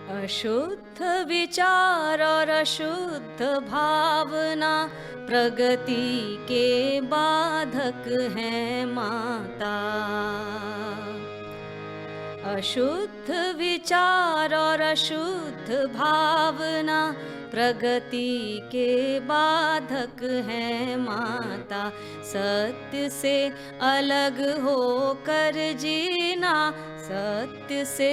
अशुद्ध विचार और अशुद्ध भावना प्रगति के बाधक हैं माता। अशुद्ध विचार और अशुद्ध भावना प्रगति के बाधक हैं माता। सत्य से अलग होकर जीना, सत्य से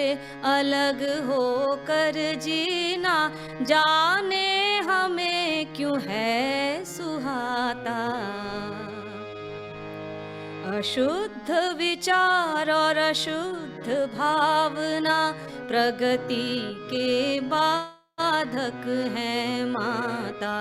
अलग होकर जीना, जाने हमें क्यों है सुहाता। अशुद्ध विचार और अशुद्ध भावना प्रगति के बाधक हैं माता।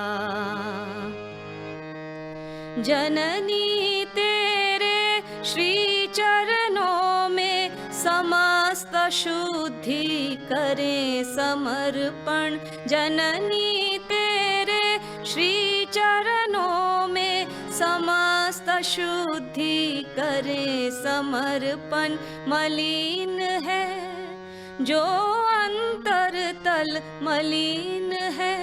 जननी तेरे श्री चरणों में समस्त शुद्धि करें समर्पण। जननी तेरे श्री चरणों में समस्त शुद्धि करें समर्पण। मलिन है जो अंतर तल, मलिन है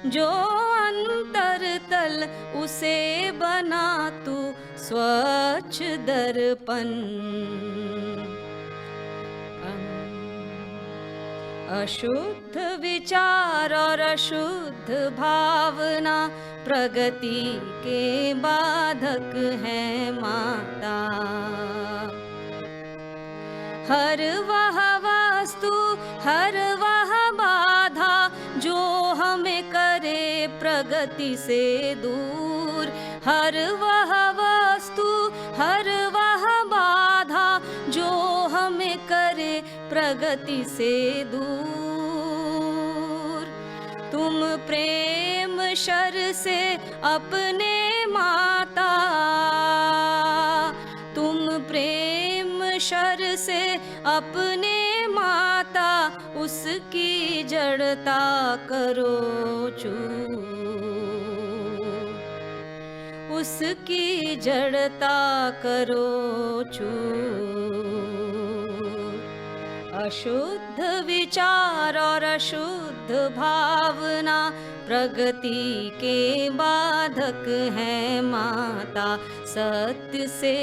जो अंतर तल, उसे बना तू स्वच्छ दर्पण। अशुद्ध विचार और अशुद्ध भावना प्रगति के बाधक हैं माता। हर वह वस्तु, हर वह बाधा जो हमें करे प्रगति से दूर। हर वह वस्तु, हर वह बाधा जो हमें करे प्रगति से दूर। तुम प्रेम शर से अपने माता, तुम प्रेम शर से अपने माता, उसकी जड़ता करो चूर, उसकी जड़ता करो चूर। अशुद्ध विचार और अशुद्ध भावना प्रगति के बाधक हैं माता। सत्य से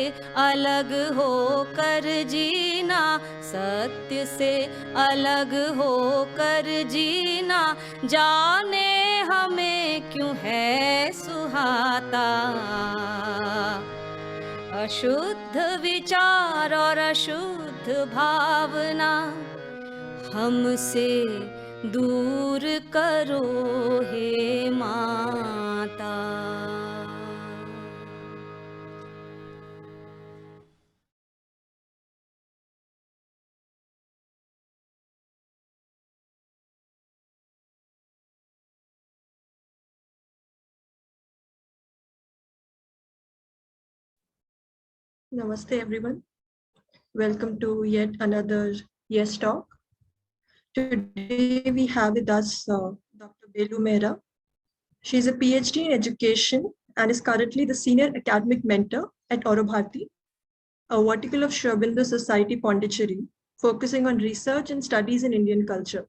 अलग होकर जीना, सत्य से अलग होकर जीना, जाने हमें क्यों है सुहाता। अशुद्ध विचार और अशुद्ध भावना हमसे दूर करो हे माता। Namaste everyone. Welcome to yet another Yes Talk. Today we have with us Dr. Beloo Mehra. She is a PhD in education and is currently the senior academic mentor at AuroBharati, a vertical of Aurobindo Society Puducherry, focusing on research and studies in Indian culture.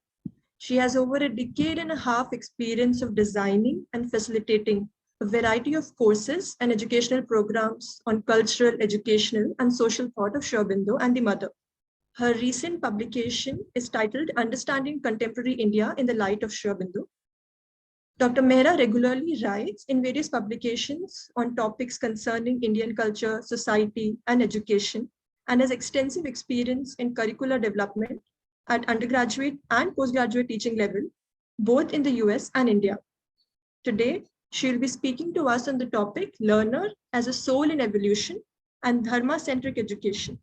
She has over a decade and a half experience of designing and facilitating a variety of courses and educational programs on cultural, educational, and social thought of Aurobindo and the mother. Her recent publication is titled Understanding Contemporary India in the Light of Aurobindo. Dr. Mehra regularly writes in various publications on topics concerning Indian culture, society, and education, and has extensive experience in curricular development at undergraduate and postgraduate teaching level, both in the US and India. Today, she will be speaking to us on the topic Learner as a Soul in Evolution and Dharma-centric Education.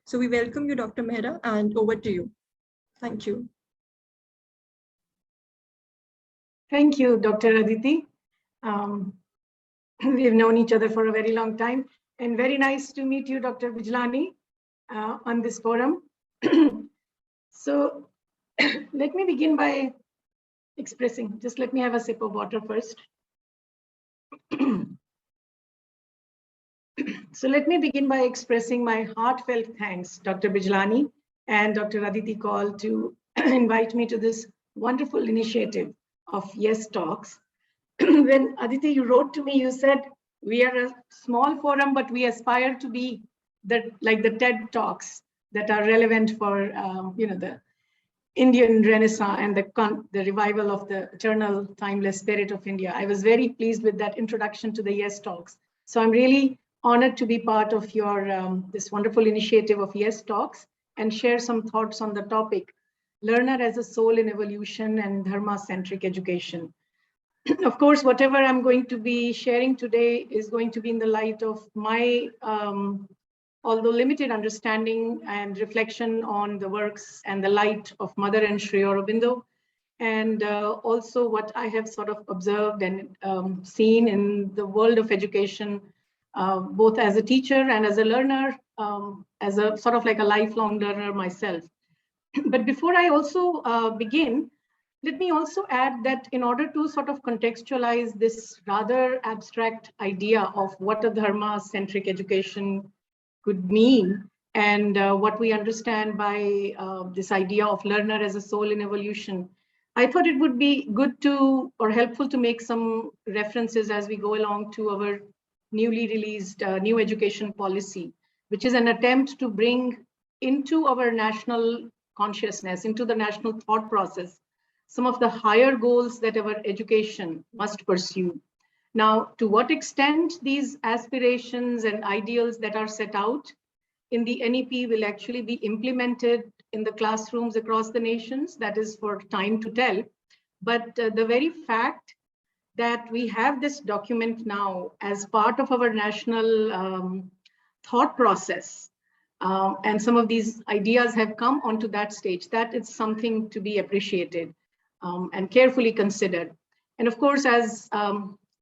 So we welcome you, Dr. Mehra, and over to you. Thank you. Thank you, Dr. Aditi. We've known each other for a very long time, and very nice to meet you, Dr. Bijlani, on this forum. So let me begin by expressing, just let me have a sip of water first. So let me begin by expressing my heartfelt thanks, Dr. Bijlani and Dr. Aditi Kaul, to invite me to this wonderful initiative of Yes Talks. When Aditi, you wrote to me, you said, we are a small forum, but we aspire to be like the TED Talks that are relevant for the Indian Renaissance and the revival of the eternal, timeless spirit of India. I was very pleased with that introduction to the Yes Talks. So I'm really honored to be part of your this wonderful initiative of Yes Talks and share some thoughts on the topic, learner as a soul in evolution and Dharma-centric education. Of course, whatever I'm going to be sharing today is going to be in the light of my although limited understanding and reflection on the works and the light of Mother and Sri Aurobindo, and also what I have sort of observed and seen in the world of education, both as a teacher and as a learner, as a sort of like a lifelong learner myself. But before I also begin, let me also add that in order to sort of contextualize this rather abstract idea of what a Dharma-centric education could mean and what we understand by this idea of learner as a soul in evolution, I thought it would be good to or helpful to make some references as we go along to our newly released new education policy, which is an attempt to bring into our national consciousness, into the national thought process, some of the higher goals that our education must pursue. Now, to what extent these aspirations and ideals that are set out in the NEP will actually be implemented in the classrooms across the nations, that is for time to tell. But the very fact that we have this document now as part of our national thought process, and some of these ideas have come onto that stage, that is something to be appreciated and carefully considered. And of course, as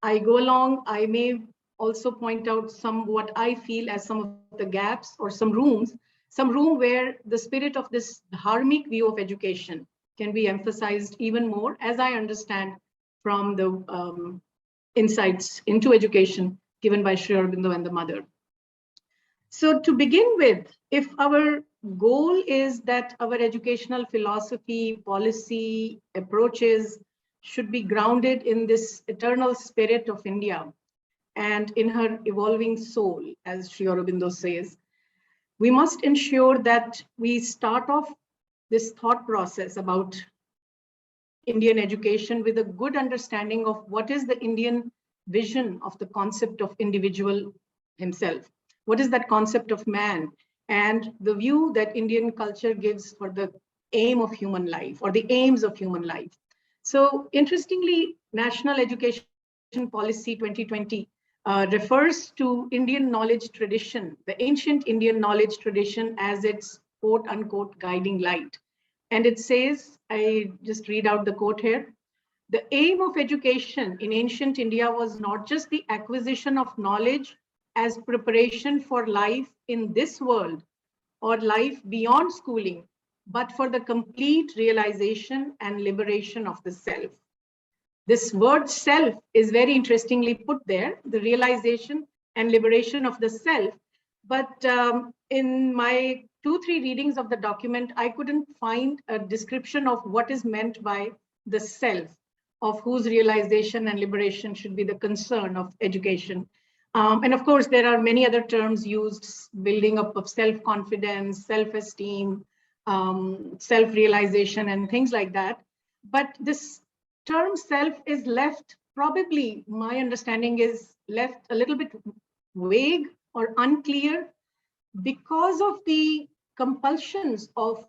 I go along, I may also point out what I feel as some of the gaps or some room where the spirit of this dharmic view of education can be emphasized even more, as I understand from the insights into education given by Sri Aurobindo and the Mother. So to begin with, if our goal is that our educational philosophy, policy, approaches should be grounded in this eternal spirit of India and in her evolving soul, as Sri Aurobindo says, we must ensure that we start off this thought process about Indian education with a good understanding of what is the Indian vision of the concept of individual himself. What is that concept of man? And the view that Indian culture gives for the aim of human life or the aims of human life. So interestingly, National Education Policy 2020 refers to Indian knowledge tradition, the ancient Indian knowledge tradition, as its quote unquote guiding light. And it says, I just read out the quote here, the aim of education in ancient India was not just the acquisition of knowledge as preparation for life in this world or life beyond schooling, but for the complete realization and liberation of the self. This word self is very interestingly put there, the realization and liberation of the self. But in my 2-3 readings of the document, I couldn't find a description of what is meant by the self, of whose realization and liberation should be the concern of education. And of course, there are many other terms used, building up of self-confidence, self-esteem, self-realization, and things like that. But this term self is left, probably my understanding is left a little bit vague or unclear because of the compulsions of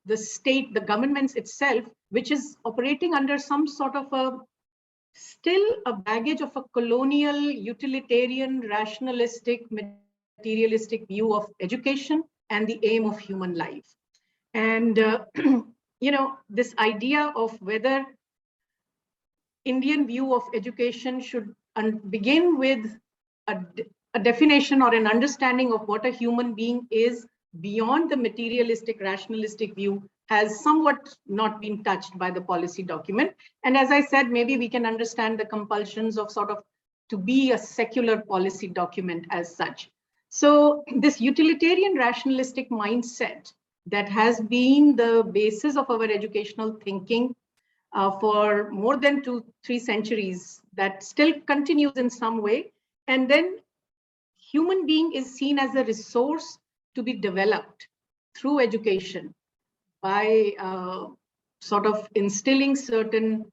the state, the governments itself, which is operating under some sort of still a baggage of a colonial, utilitarian, rationalistic, materialistic view of education and the aim of human life. And, this idea of whether Indian view of education should begin with a definition or an understanding of what a human being is beyond the materialistic, rationalistic view has somewhat not been touched by the policy document. And as I said, maybe we can understand the compulsions of sort of to be a secular policy document as such. So this utilitarian rationalistic mindset that has been the basis of our educational thinking for more than 2-3 centuries, that still continues in some way. And then human being is seen as a resource to be developed through education by sort of instilling certain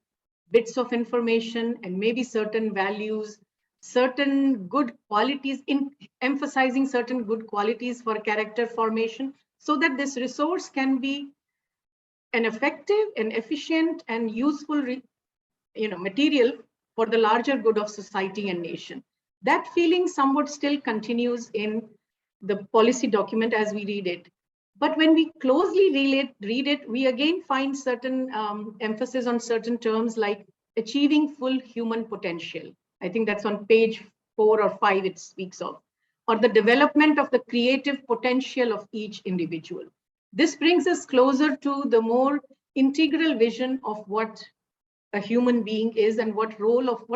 bits of information and maybe certain values, certain good qualities, in emphasizing certain good qualities for character formation, so that this resource can be an effective and efficient and useful material for the larger good of society and nation. That feeling somewhat still continues in the policy document as we read it. But when we closely read it, we again find certain emphasis on certain terms like achieving full human potential. I think that's on page 4 or 5 it speaks of, or the development of the creative potential of each individual. This brings us closer to the more integral vision of what a human being is and what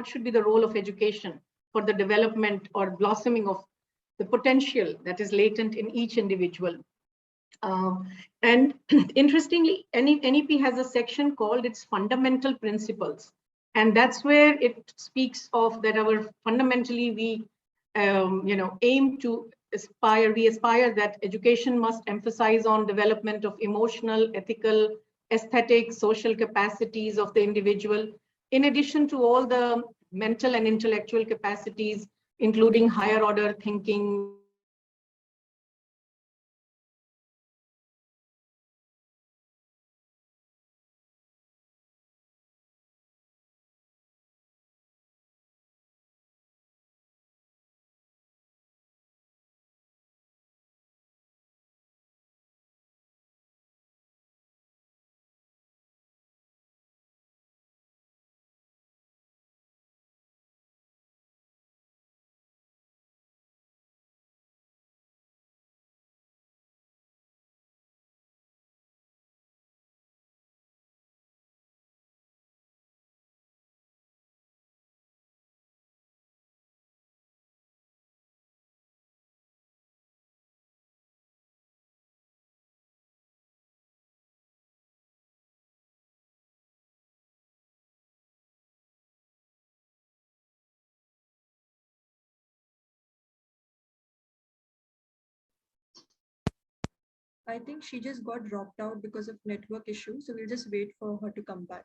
should be the role of education for the development or blossoming of the potential that is latent in each individual. And interestingly, NEP has a section called its fundamental principles. And that's where it speaks of that fundamentally we aim to we aspire that education must emphasize on development of emotional, ethical, aesthetic, social capacities of the individual, in addition to all the mental and intellectual capacities, including higher order thinking, I think she just got dropped out because of network issues. So we'll just wait for her to come back.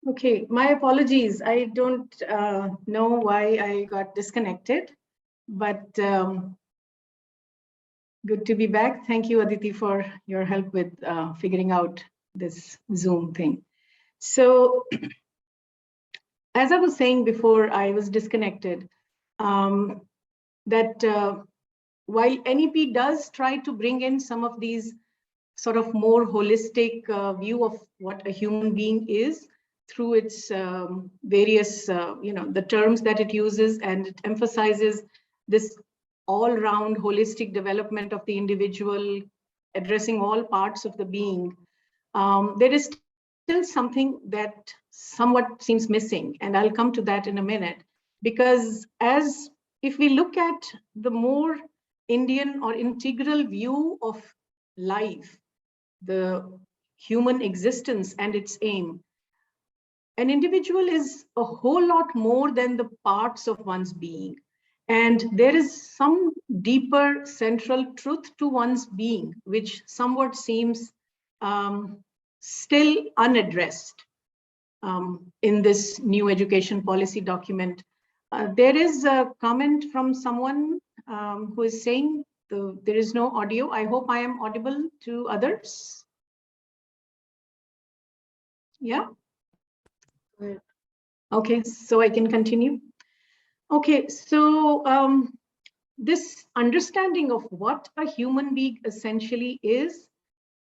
Okay, my apologies. I don't know why I got disconnected, but good to be back. Thank you, Aditi, for your help with figuring out this Zoom thing. So, as I was saying before I was disconnected, that while NEP does try to bring in some of these sort of more holistic view of what a human being is through its various, the terms that it uses, and it emphasizes this all-round holistic development of the individual, addressing all parts of the being. There is still something that somewhat seems missing, and I'll come to that in a minute, because if we look at the more Indian or integral view of life, the human existence and its aim, an individual is a whole lot more than the parts of one's being. And there is some deeper central truth to one's being, which somewhat seems still unaddressed in this new education policy document. There is a comment from someone who is saying there is no audio. I hope I am audible to others. Yeah. Okay, so I can continue. Okay, so this understanding of what a human being essentially is,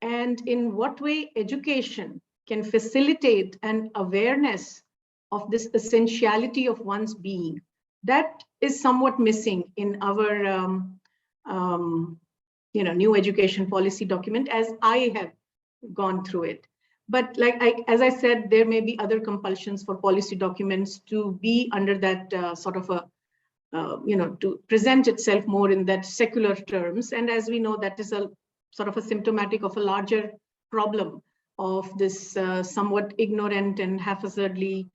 and in what way education can facilitate an awareness of this essentiality of one's being, that is somewhat missing in our new education policy document as I have gone through it. But as I said, there may be other compulsions for policy documents to be under that sort of a, to present itself more in that secular terms. And as we know, that is a sort of a symptomatic of a larger problem of this somewhat ignorant and haphazardly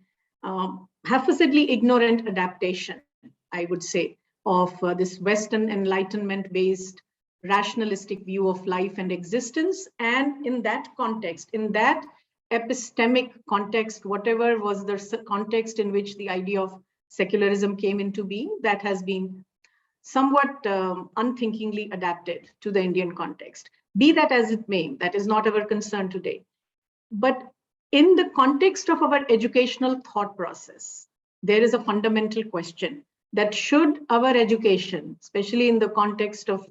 ignorant adaptation, I would say, of this Western Enlightenment-based rationalistic view of life and existence. And in that context, in that epistemic context, whatever was the context in which the idea of secularism came into being, that has been somewhat unthinkingly adapted to the Indian context. Be that as it may, that is not our concern today. But in the context of our educational thought process, there is a fundamental question that should our education, especially in the context of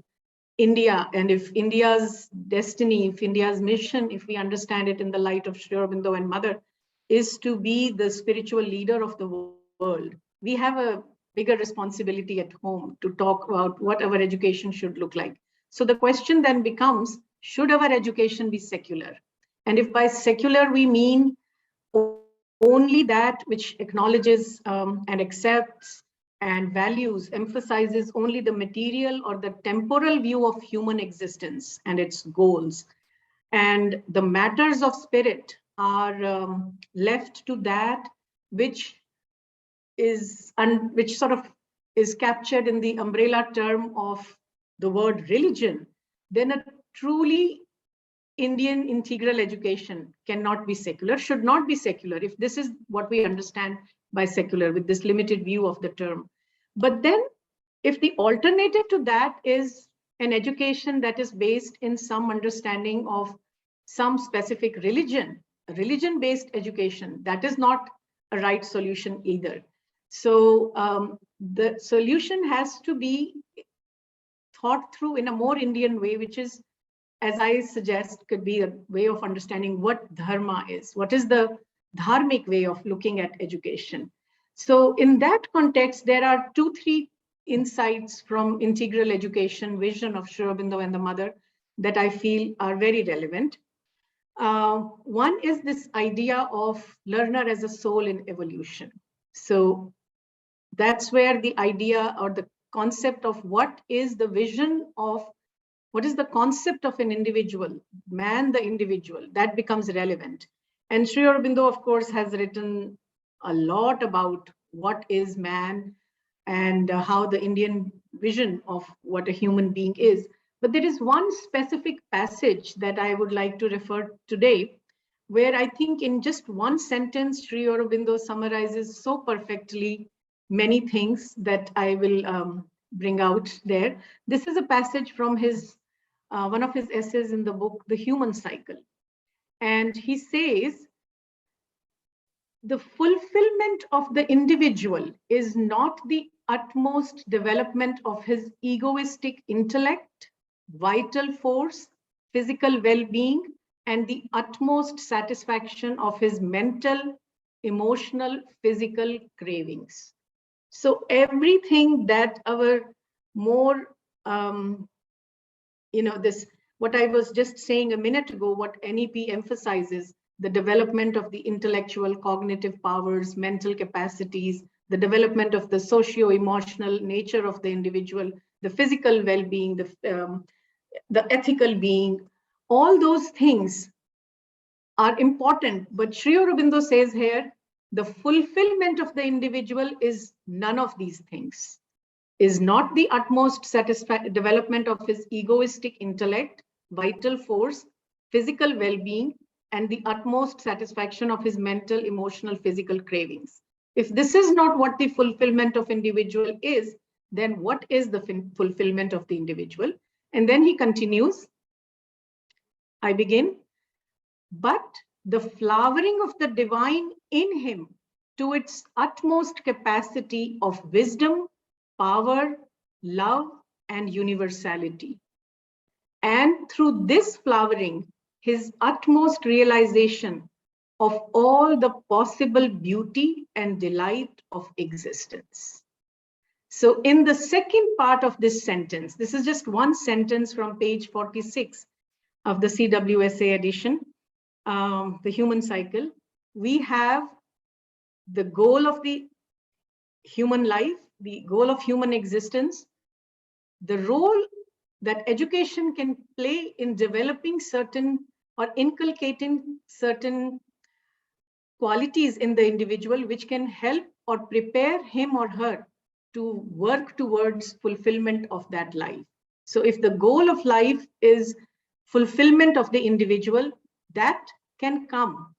India, and if India's destiny, if India's mission, if we understand it in the light of Sri Aurobindo and Mother, is to be the spiritual leader of the world, we have a bigger responsibility at home to talk about what our education should look like. So the question then becomes, should our education be secular? And if by secular we mean only that which acknowledges and accepts and values, emphasizes only the material or the temporal view of human existence and its goals, and the matters of spirit are left to that which sort of is captured in the umbrella term of the word religion, then a truly Indian integral education cannot be secular, should not be secular, if this is what we understand by secular with this limited view of the term. But then if the alternative to that is an education that is based in some understanding of some specific religion, a religion-based education, that is not a right solution either. So the solution has to be thought through in a more Indian way, which is, as I suggest, could be a way of understanding what dharma is. What is the dharmic way of looking at education? So in that context, there are 2-3 insights from integral education vision of Sri Aurobindo and the Mother that I feel are very relevant. One is this idea of learner as a soul in evolution. So that's where the idea or the concept of what is the vision of, what is the concept of an individual, man the individual, that becomes relevant. And Sri Aurobindo, of course, has written a lot about what is man and how the Indian vision of what a human being is. But there is one specific passage that I would like to refer today, where I think in just one sentence, Sri Aurobindo summarizes so perfectly many things that I will bring out there. This is a passage from his one of his essays in the book, The Human Cycle. And he says, the fulfillment of the individual is not the utmost development of his egoistic intellect, vital force, physical well-being, and the utmost satisfaction of his mental, emotional, physical cravings. So everything that our more, this, what I was just saying a minute ago, what NEP emphasizes, the development of the intellectual cognitive powers, mental capacities, the development of the socio-emotional nature of the individual, the physical well-being, the ethical being, all those things are important. But Sri Aurobindo says here, the fulfillment of the individual is none of these things, is not the utmost development of his egoistic intellect, vital force, physical well-being, and the utmost satisfaction of his mental, emotional, physical cravings. If this is not what the fulfillment of individual is, then what is the fulfillment of the individual? And then he continues, I begin, but the flowering of the divine in him to its utmost capacity of wisdom, power, love, and universality. And through this flowering, his utmost realization of all the possible beauty and delight of existence. So in the second part of this sentence, this is just one sentence from page 46 of the CWSA edition, The Human Cycle, we have the goal of the human life, the goal of human existence, the role that education can play in developing certain or inculcating certain qualities in the individual which can help or prepare him or her to work towards fulfillment of that life. So if the goal of life is fulfillment of the individual, that can come.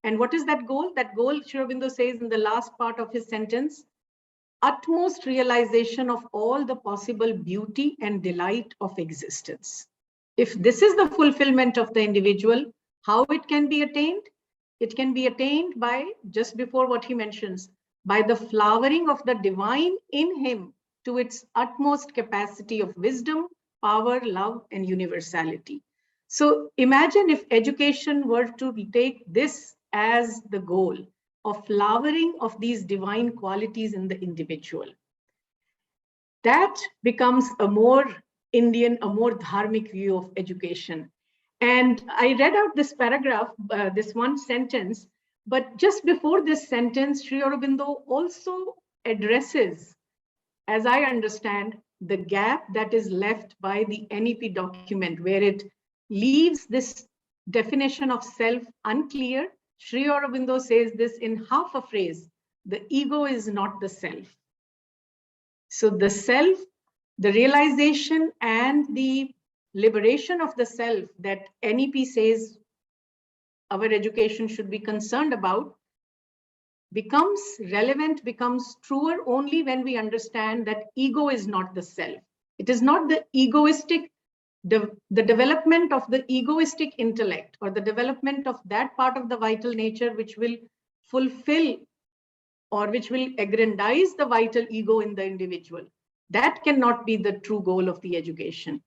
And what is that goal? That goal, Sri Aurobindo says in the last part of his sentence, utmost realization of all the possible beauty and delight of existence. If this is the fulfillment of the individual, how it can be attained? It can be attained by, just before what he mentions, by the flowering of the divine in him to its utmost capacity of wisdom, power, love, and universality. So imagine if education were to take this as the goal of flowering of these divine qualities in the individual. That becomes a more Indian, a more dharmic view of education. And I read out this paragraph, this one sentence, but just before this sentence, Sri Aurobindo also addresses, as I understand, the gap that is left by the NEP document, where it leaves this definition of self unclear. Sri Aurobindo says this in half a phrase: the ego is not the self. So the self, the realization and the liberation of the self that NEP says our education should be concerned about becomes relevant, becomes truer only when we understand that ego is not the self. It is not the egoistic, the development of the egoistic intellect or the development of that part of the vital nature which will fulfill or which will aggrandize the vital ego in the individual. That cannot be the true goal of the education.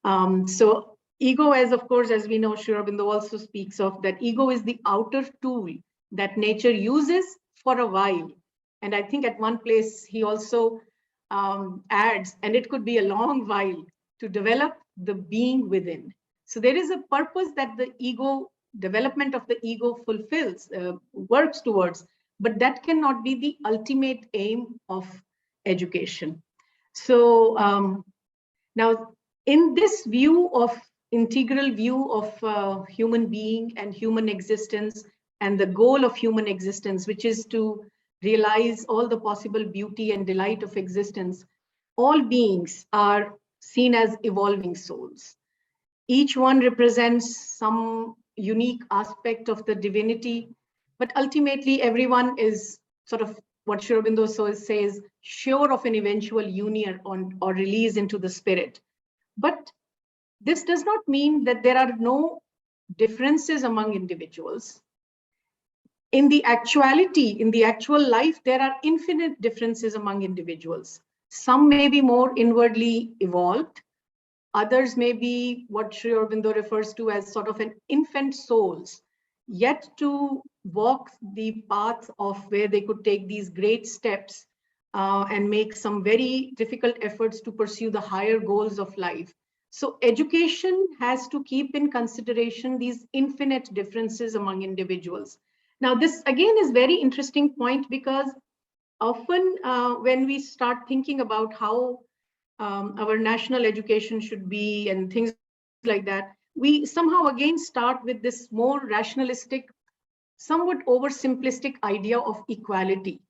So ego, as of course, as we know, Sri Aurobindo also speaks of, that ego is the outer tool that nature uses for a while. And I think at one place he also adds, and it could be a long while, to develop the being within. So there is a purpose that the ego, development of the ego fulfills, works towards, but that cannot be the ultimate aim of education. So now, in this view of integral view of human being and human existence and the goal of human existence, which is to realize all the possible beauty and delight of existence, all beings are seen as evolving souls. Each one represents some unique aspect of the divinity. But ultimately, everyone is sort of what Aurobindo says, sure of an eventual union or release into the spirit. But this does not mean that there are no differences among individuals. In the actuality, in the actual life, there are infinite differences among individuals. Some may be more inwardly evolved. Others may be what Sri Aurobindo refers to as sort of an infant souls, yet to walk the path of where they could take these great steps and make some very difficult efforts to pursue the higher goals of life. So education has to keep in consideration these infinite differences among individuals. Now, this again is very interesting point, because often when we start thinking about how our national education should be and things like that, we somehow again start with this more rationalistic, somewhat oversimplistic idea of equality.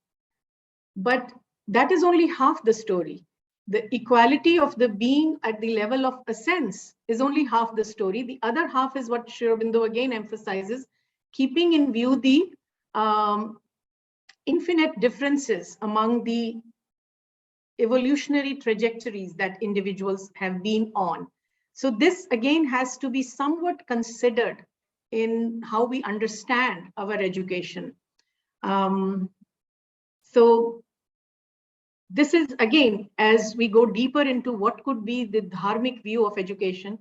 But that is only half the story. The equality of the being at the level of a sense is only half the story. The other half is what Sri Aurobindo again emphasizes, keeping in view the infinite differences among the evolutionary trajectories that individuals have been on. So this again has to be somewhat considered in how we understand our education. So this is again, as we go deeper into what could be the dharmic view of education,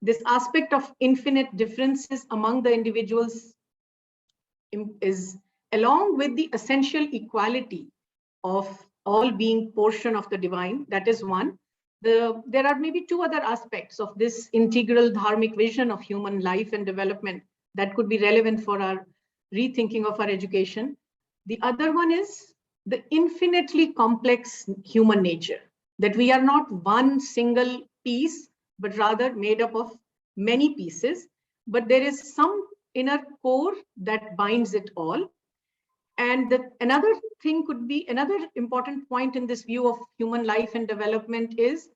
this aspect of infinite differences among the individuals is, along with the essential equality of all being portion of the divine. That is one. There are maybe two other aspects of this integral dharmic vision of human life and development that could be relevant for our rethinking of our education. The other one is the infinitely complex human nature, that we are not one single piece, but rather made up of many pieces, but there is some inner core that binds it all. And another thing could be, another important point in this view of human life and development is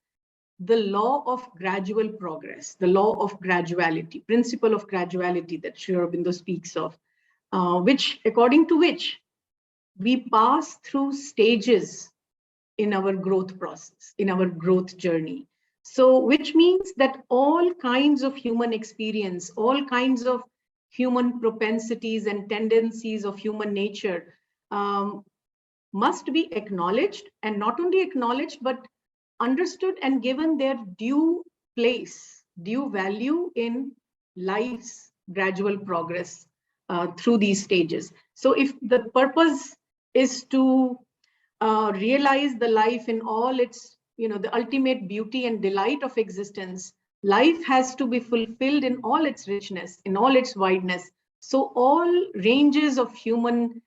the law of gradual progress, the law of graduality, principle of graduality that Sri Aurobindo speaks of, according to which we pass through stages in our growth process, in our growth journey. So, which means that all kinds of human experience, all kinds of human propensities and tendencies of human nature must be acknowledged, and not only acknowledged, but understood and given their due place, due value in life's gradual progress through these stages. So if the purpose is to realize the life in all its, the ultimate beauty and delight of existence, life has to be fulfilled in all its richness, in all its wideness. So all ranges of human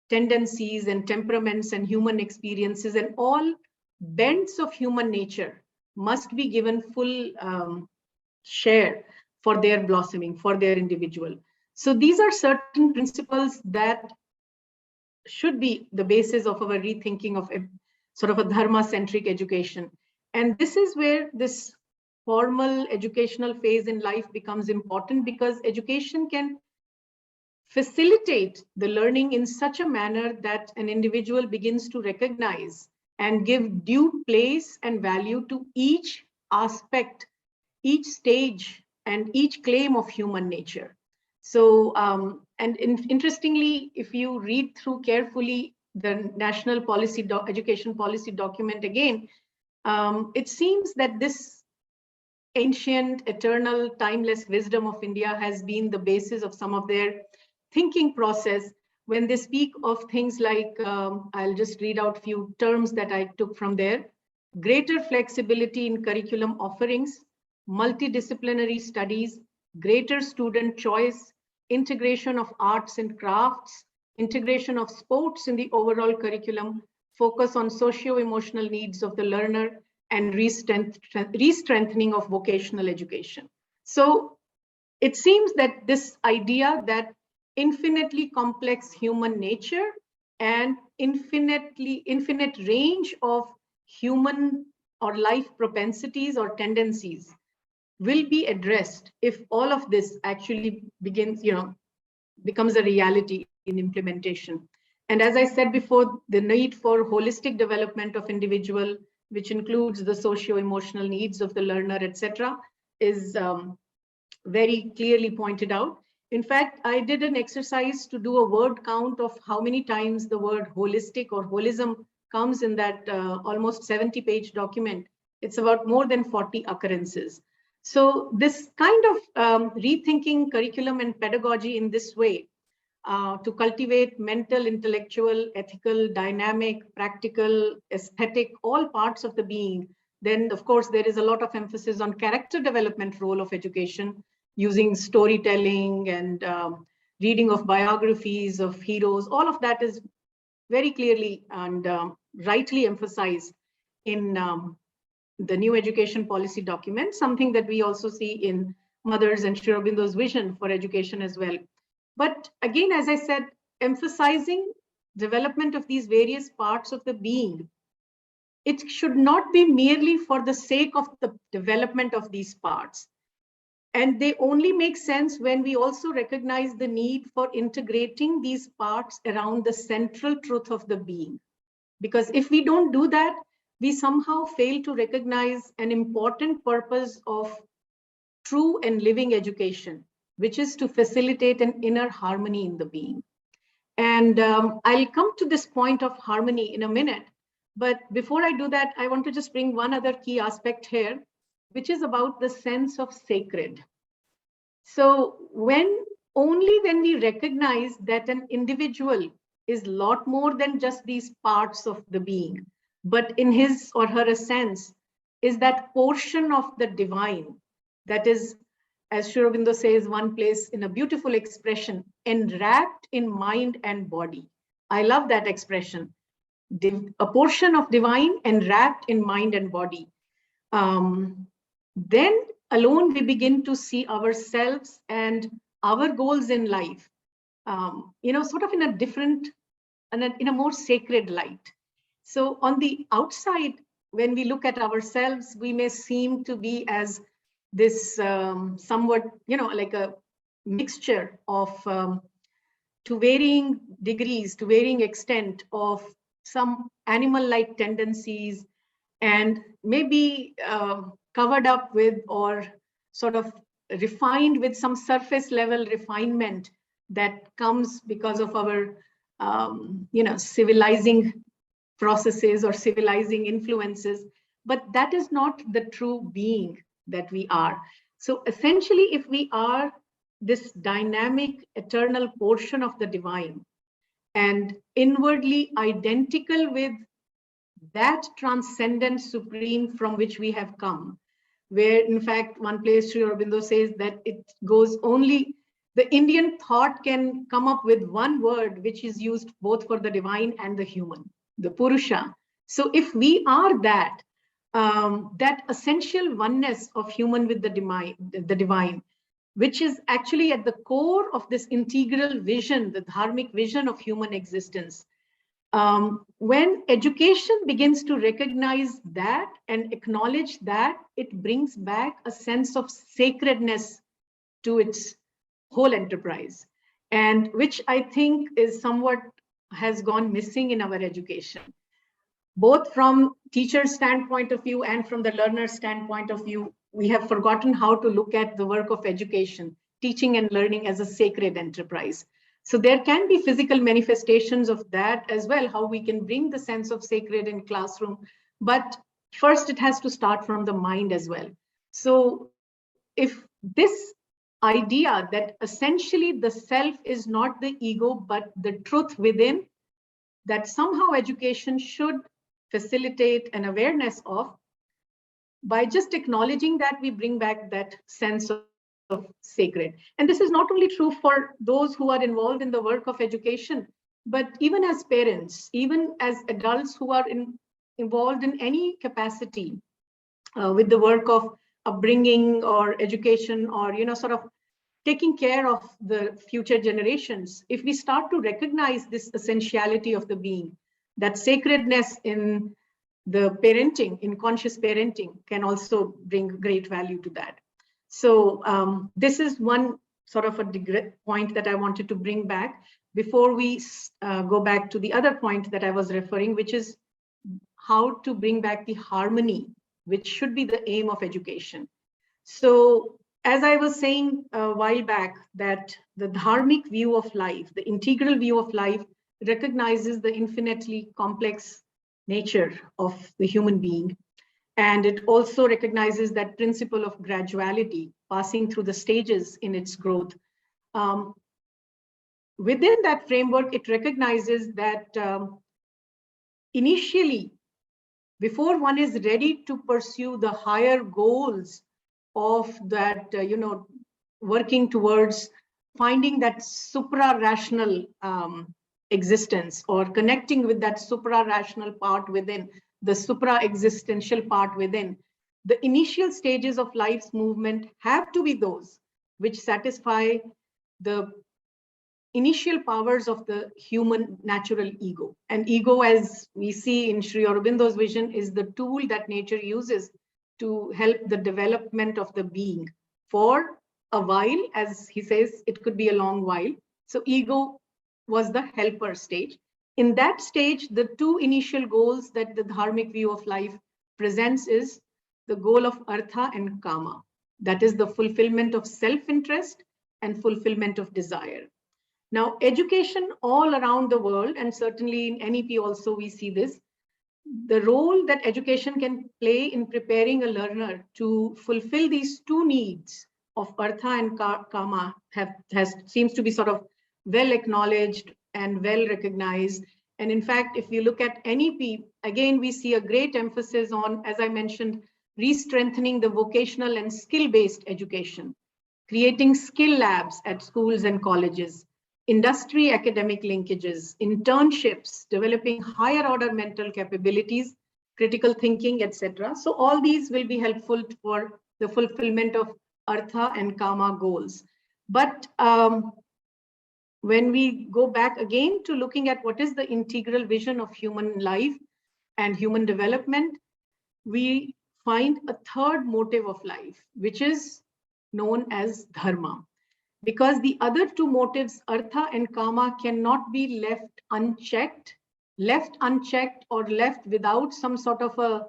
tendencies and temperaments and human experiences and all bents of human nature must be given full share for their blossoming, for their individual. So these are certain principles that should be the basis of our rethinking of a sort of a dharma-centric education. And this is where this formal educational phase in life becomes important, because education can facilitate the learning in such a manner that an individual begins to recognize and give due place and value to each aspect, each stage, and each claim of human nature. So, interestingly, if you read through carefully the national policy education policy document again, it seems that this ancient, eternal, timeless wisdom of India has been the basis of some of their thinking process when they speak of things like, I'll just read out a few terms that I took from there: greater flexibility in curriculum offerings, multidisciplinary studies, greater student choice, integration of arts and crafts, integration of sports in the overall curriculum, focus on socio-emotional needs of the learner, and re-strengthening of vocational education. So it seems that this idea that infinitely complex human nature and infinite range of human or life propensities or tendencies will be addressed if all of this actually becomes a reality in implementation. And as I said before, the need for holistic development of individual, which includes the socio-emotional needs of the learner, etc., is very clearly pointed out. In fact, I did an exercise to do a word count of how many times the word holistic or holism comes in that almost 70-page document. It's about more than 40 occurrences. So this kind of rethinking curriculum and pedagogy in this way to cultivate mental, intellectual, ethical, dynamic, practical, aesthetic, all parts of the being, then of course there is a lot of emphasis on character development role of education, using storytelling and reading of biographies of heroes. All of that is very clearly and rightly emphasized in the new education policy document, something that we also see in Mother's and Aurobindo's vision for education as well. But again, as I said, emphasizing development of these various parts of the being, it should not be merely for the sake of the development of these parts. And they only make sense when we also recognize the need for integrating these parts around the central truth of the being. Because if we don't do that, we somehow fail to recognize an important purpose of true and living education, which is to facilitate an inner harmony in the being. And I'll come to this point of harmony in a minute. But before I do that, I want to just bring one other key aspect here, which is about the sense of sacred. So only when we recognize that an individual is a lot more than just these parts of the being, but in his or her essence is that portion of the divine that is, as Aurobindo says one place in a beautiful expression, enwrapped in mind and body. I love that expression. A portion of divine enwrapped in mind and body. Then alone we begin to see ourselves and our goals in life, sort of in a different, in a more sacred light. So on the outside, when we look at ourselves, we may seem to be as this somewhat, like a mixture of, to varying degrees, to varying extent of some animal-like tendencies, and maybe covered up with or sort of refined with some surface level refinement that comes because of our, civilizing processes or civilizing influences. But that is not the true being that we are. So essentially, if we are this dynamic, eternal portion of the divine and inwardly identical with that transcendent supreme from which we have come, where in fact, one place Sri Aurobindo says that it goes only, the Indian thought can come up with one word which is used both for the divine and the human, the Purusha. So if we are that, that essential oneness of human with the divine, which is actually at the core of this integral vision, the dharmic vision of human existence. When education begins to recognize that and acknowledge that, it brings back a sense of sacredness to its whole enterprise, and which I think is somewhat has gone missing in our education, both from teacher's standpoint of view and from the learner's standpoint of view. We have forgotten how to look at the work of education, teaching and learning as a sacred enterprise. So there can be physical manifestations of that as well, how we can bring the sense of sacred in classroom. But first, it has to start from the mind as well. So if this idea that essentially the self is not the ego, but the truth within, that somehow education should facilitate an awareness of, by just acknowledging that, we bring back that sense of sacred. And this is not only true for those who are involved in the work of education, but even as parents, even as adults who are involved in any capacity with the work of upbringing or education, or sort of taking care of the future generations. If we start to recognize this essentiality of the being, that sacredness in the parenting, in conscious parenting, can also bring great value to that. So this is one sort of a point that I wanted to bring back before we go back to the other point that I was referring, which is how to bring back the harmony, which should be the aim of education. So as I was saying a while back, that the dharmic view of life, the integral view of life, recognizes the infinitely complex nature of the human being. And it also recognizes that principle of graduality, passing through the stages in its growth. Within that framework, it recognizes that initially, before one is ready to pursue the higher goals of that, working towards finding that supra-rational existence, or connecting with that supra-rational part within, the supra-existential part within, the initial stages of life's movement have to be those which satisfy the initial powers of the human natural ego. And ego, as we see in Sri Aurobindo's vision, is the tool that nature uses to help the development of the being. For a while, as he says, it could be a long while. So ego was the helper stage. In that stage, the two initial goals that the dharmic view of life presents is the goal of artha and kama. That is the fulfillment of self-interest and fulfillment of desire. Now, education all around the world, and certainly in NEP also we see this, the role that education can play in preparing a learner to fulfill these two needs of artha and kama seems to be sort of well acknowledged and well recognized. And in fact, if you look at NEP, again, we see a great emphasis on, as I mentioned, re-strengthening the vocational and skill-based education, creating skill labs at schools and colleges, industry academic linkages, internships, developing higher order mental capabilities, critical thinking, etc. So all these will be helpful for the fulfillment of artha and kama goals. But when we go back again to looking at what is the integral vision of human life and human development, we find a third motive of life, which is known as dharma. Because the other two motives, artha and kama, cannot be left unchecked or left without some sort of a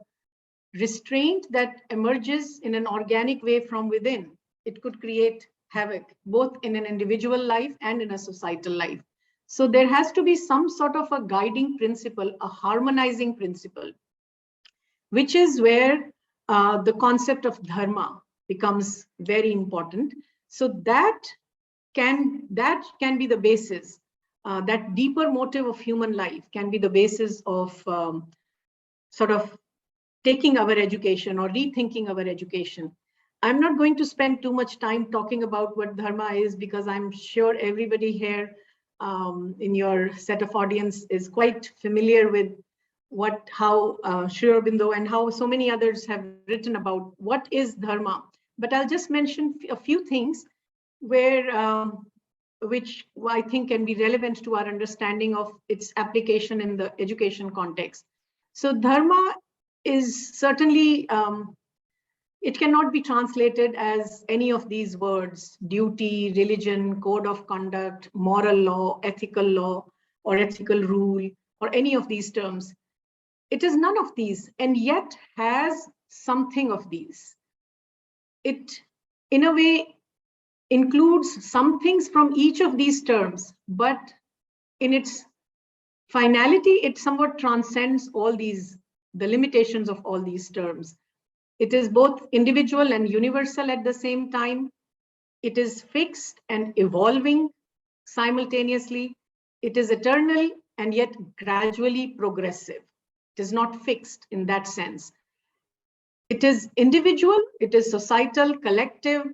restraint that emerges in an organic way from within. It could create havoc, both in an individual life and in a societal life. So there has to be some sort of a guiding principle, a harmonizing principle, which is where the concept of dharma becomes very important. So that can be the basis, that deeper motive of human life can be the basis of sort of taking our education or rethinking our education. I'm not going to spend too much time talking about what dharma is, because I'm sure everybody here in your set of audience is quite familiar with how Sri Aurobindo and how so many others have written about what is dharma. But I'll just mention a few things where which I think can be relevant to our understanding of its application in the education context. So dharma is certainly, it cannot be translated as any of these words: duty, religion, code of conduct, moral law, or ethical rule, or any of these terms. It is none of these, and yet has something of these. It, in a way, includes some things from each of these terms, but in its finality, it somewhat transcends all these, the limitations of all these terms. It is both individual and universal at the same time. It is fixed and evolving simultaneously. It is eternal and yet gradually progressive. It is not fixed in that sense. It is individual, it is societal, collective.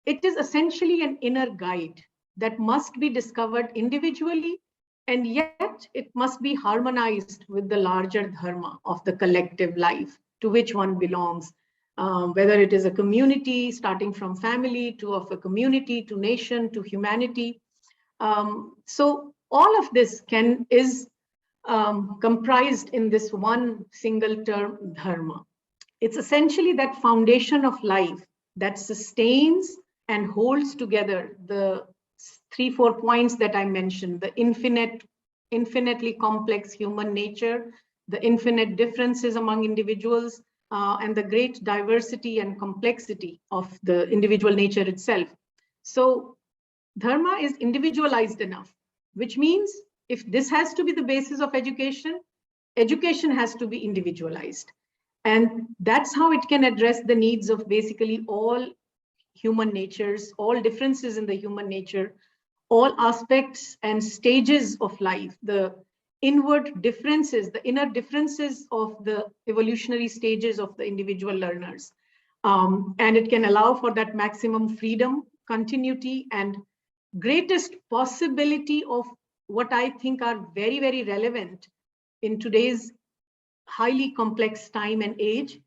It is essentially an inner guide that must be discovered individually, and yet it must be harmonized with the larger dharma of the collective life to which one belongs, whether it is a community, starting from family, to of a community, to nation, to humanity. So all of this is comprised in this one single term, dharma. It's essentially that foundation of life that sustains and holds together the 3-4 points that I mentioned: the infinitely complex human nature, the infinite differences among individuals, and the great diversity and complexity of the individual nature itself. So Dharma is individualized enough, which means if this has to be the basis of education, education has to be individualized. And that's how it can address the needs of basically all human natures, all differences in the human nature, all aspects and stages of life, the inward differences, the inner differences of the evolutionary stages of the individual learners. And it can allow for that maximum freedom, continuity, and greatest possibility of what I think are very, very relevant in today's highly complex time and age,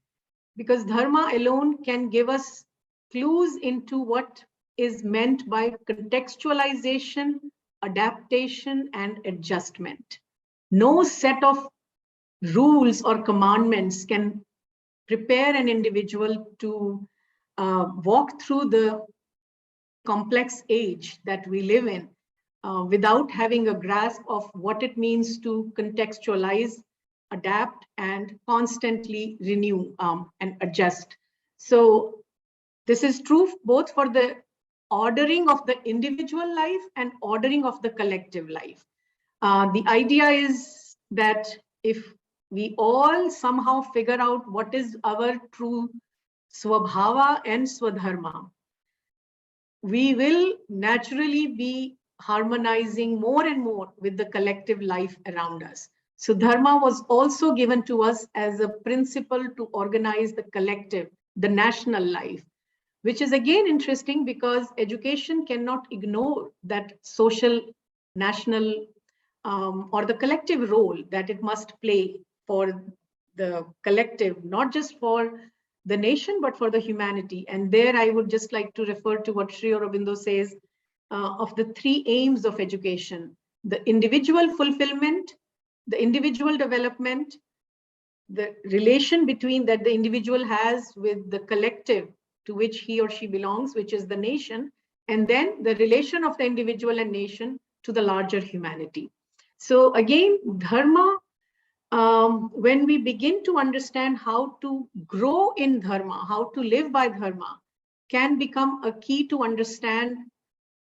because Dharma alone can give us clues into what is meant by contextualization, adaptation, and adjustment. No set of rules or commandments can prepare an individual to walk through the complex age that we live in without having a grasp of what it means to contextualize, adapt, and constantly renew and adjust. So this is true both for the ordering of the individual life and ordering of the collective life. The idea is that if we all somehow figure out what is our true swabhava and swadharma, we will naturally be harmonizing more and more with the collective life around us. So Dharma was also given to us as a principle to organize the collective, the national life, which is again interesting because education cannot ignore that social, national, or the collective role that it must play for the collective, not just for the nation, but for the humanity. And there I would just like to refer to what Sri Aurobindo says of the 3 aims of education: the individual fulfillment, the individual development, the relation between that the individual has with the collective to which he or she belongs, which is the nation, and then the relation of the individual and nation to the larger humanity. So again, Dharma, when we begin to understand how to grow in Dharma, how to live by Dharma, can become a key to understand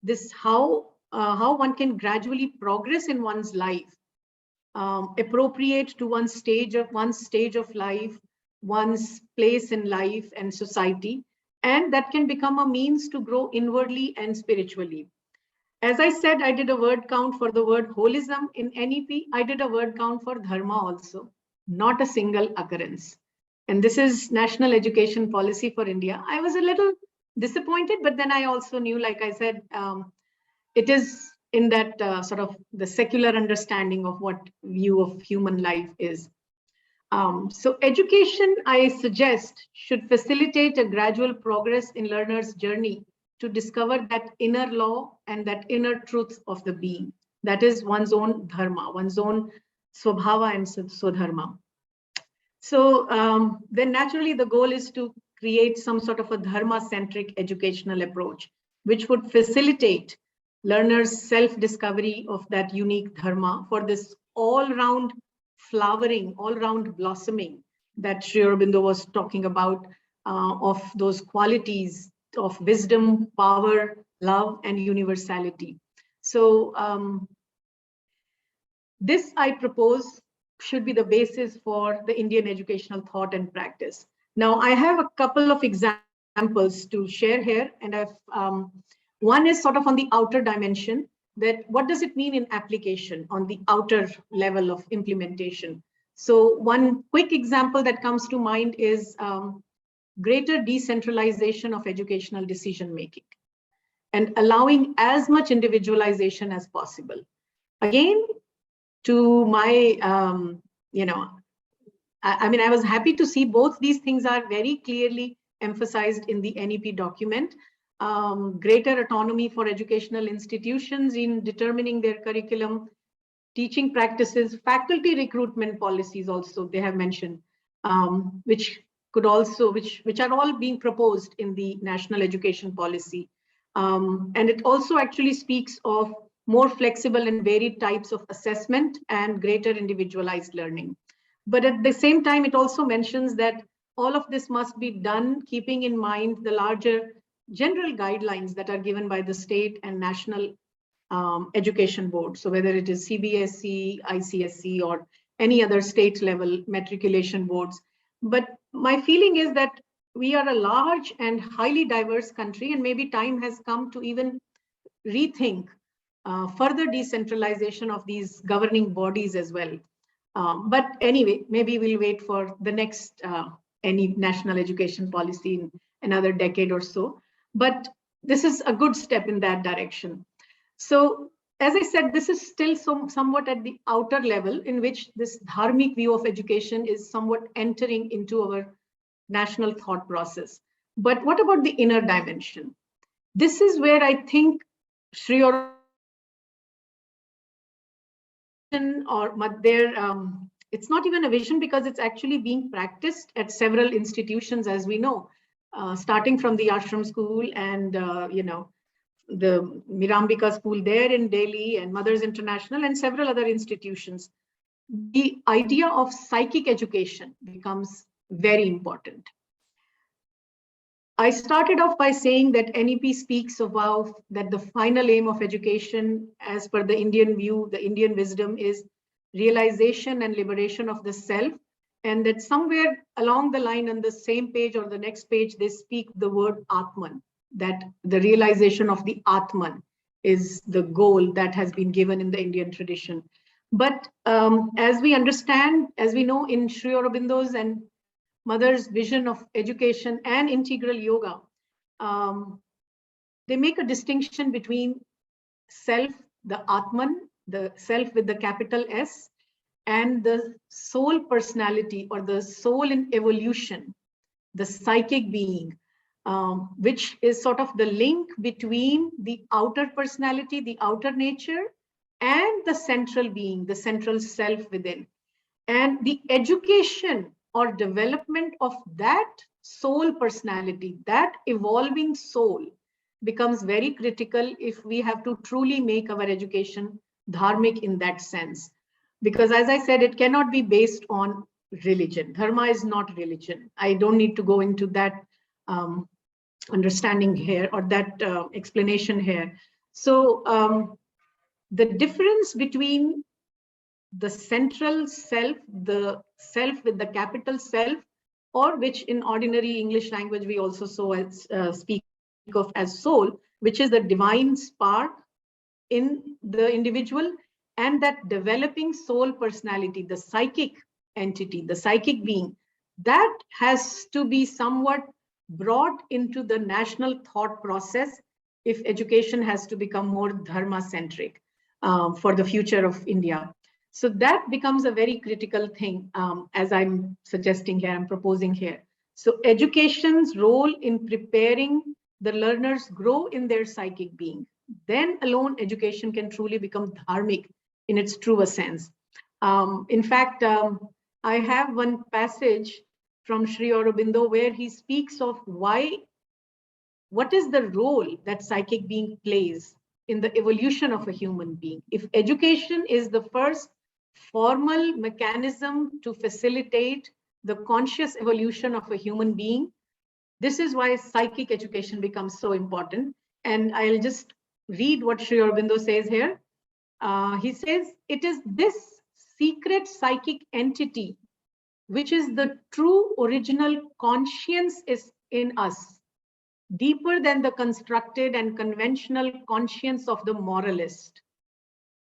this, how one can gradually progress in one's life, appropriate to one's stage of life, one's place in life and society, and that can become a means to grow inwardly and spiritually. As I said, I did a word count for the word holism in NEP. I did a word count for Dharma also, not a single occurrence. And this is National Education Policy for India. I was a little disappointed, but then I also knew, like I said, it is in that sort of the secular understanding of what view of human life is. So education, I suggest, should facilitate a gradual progress in learners' journey to discover that inner law and that inner truth of the being. That is one's own dharma, one's own swabhava and swadharma. So then naturally the goal is to create some sort of a dharma-centric educational approach, which would facilitate learners' self-discovery of that unique dharma for this all-round flowering, all-round blossoming that Sri Aurobindo was talking about, of those qualities of wisdom, power, love, and universality. So this, I propose, should be the basis for the Indian educational thought and practice. Now, I have a couple of examples to share here, and one is sort of on the outer dimension, that what does it mean in application on the outer level of implementation. So one quick example that comes to mind is greater decentralization of educational decision making and allowing as much individualization as possible. Again, to my, I mean, I was happy to see both these things are very clearly emphasized in the NEP document. Greater autonomy for educational institutions in determining their curriculum, teaching practices, faculty recruitment policies also they have mentioned, which could also, which are all being proposed in the national education policy. And it also actually speaks of more flexible and varied types of assessment and greater individualized learning. But at the same time, it also mentions that all of this must be done keeping in mind the larger general guidelines that are given by the state and national education board. So whether it is CBSE, ICSE, or any other state level matriculation boards. But my feeling is that we are a large and highly diverse country, and maybe time has come to even rethink further decentralization of these governing bodies as well. But anyway, maybe we'll wait for the next any national education policy in another decade or so. But this is a good step in that direction. So as I said, this is still somewhat at the outer level in which this dharmic view of education is somewhat entering into our national thought process. But what about the inner dimension? This is where I think Sri Aurobindo or it's not even a vision, because it's actually being practiced at several institutions, as we know, starting from the ashram school and the Mirambika school there in Delhi and Mothers International and several other institutions. The idea of psychic education becomes very important. I started off by saying that NEP speaks about that the final aim of education, as per the Indian view, the Indian wisdom, is realization and liberation of the self, and that somewhere along the line on the same page or the next page, they speak the word Atman, that the realization of the Atman is the goal that has been given in the Indian tradition. But as we understand, as we know in Sri Aurobindo's and Mother's vision of education and integral yoga, they make a distinction between self, the Atman, the self with the capital S, and the soul personality or the soul in evolution, the psychic being, which is sort of the link between the outer personality, the outer nature, and the central being, the central self within. And the education or development of that soul personality, that evolving soul, becomes very critical if we have to truly make our education dharmic in that sense. Because as I said, it cannot be based on religion. Dharma is not religion. I don't need to go into that understanding here or that explanation here. So the difference between the central self, the self with the capital self, or which in ordinary English language we also speak of as soul, which is the divine spark in the individual, and that developing soul personality, the psychic entity, the psychic being, that has to be somewhat brought into the national thought process if education has to become more dharma-centric for the future of India. So that becomes a very critical thing, as I'm suggesting here, I'm proposing here. So education's role in preparing the learners grow in their psychic being. Then alone education can truly become dharmic in its truer sense. In fact, I have one passage from Sri Aurobindo where he speaks of what is the role that psychic being plays in the evolution of a human being. If education is the first formal mechanism to facilitate the conscious evolution of a human being, this is why psychic education becomes so important. And I'll just read what Sri Aurobindo says here. He says, it is this secret psychic entity, which is the true original conscience is in us, deeper than the constructed and conventional conscience of the moralist.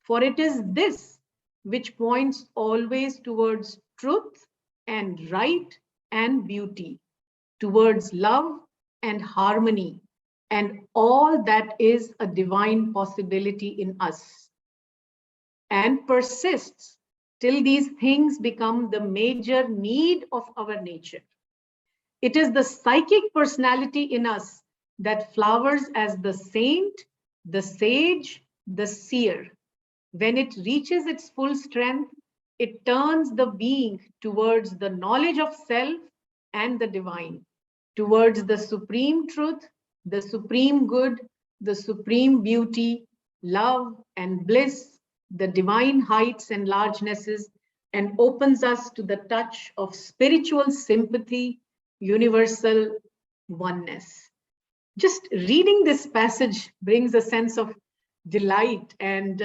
For it is this which points always towards truth and right and beauty, towards love and harmony, and all that is a divine possibility in us, and persists till these things become the major need of our nature. It is the psychic personality in us that flowers as the saint, the sage, the seer. When it reaches its full strength, it turns the being towards the knowledge of self and the divine, towards the supreme truth, the supreme good, the supreme beauty, love and bliss, the divine heights and largenesses, and opens us to the touch of spiritual sympathy, universal oneness. Just reading this passage brings a sense of delight and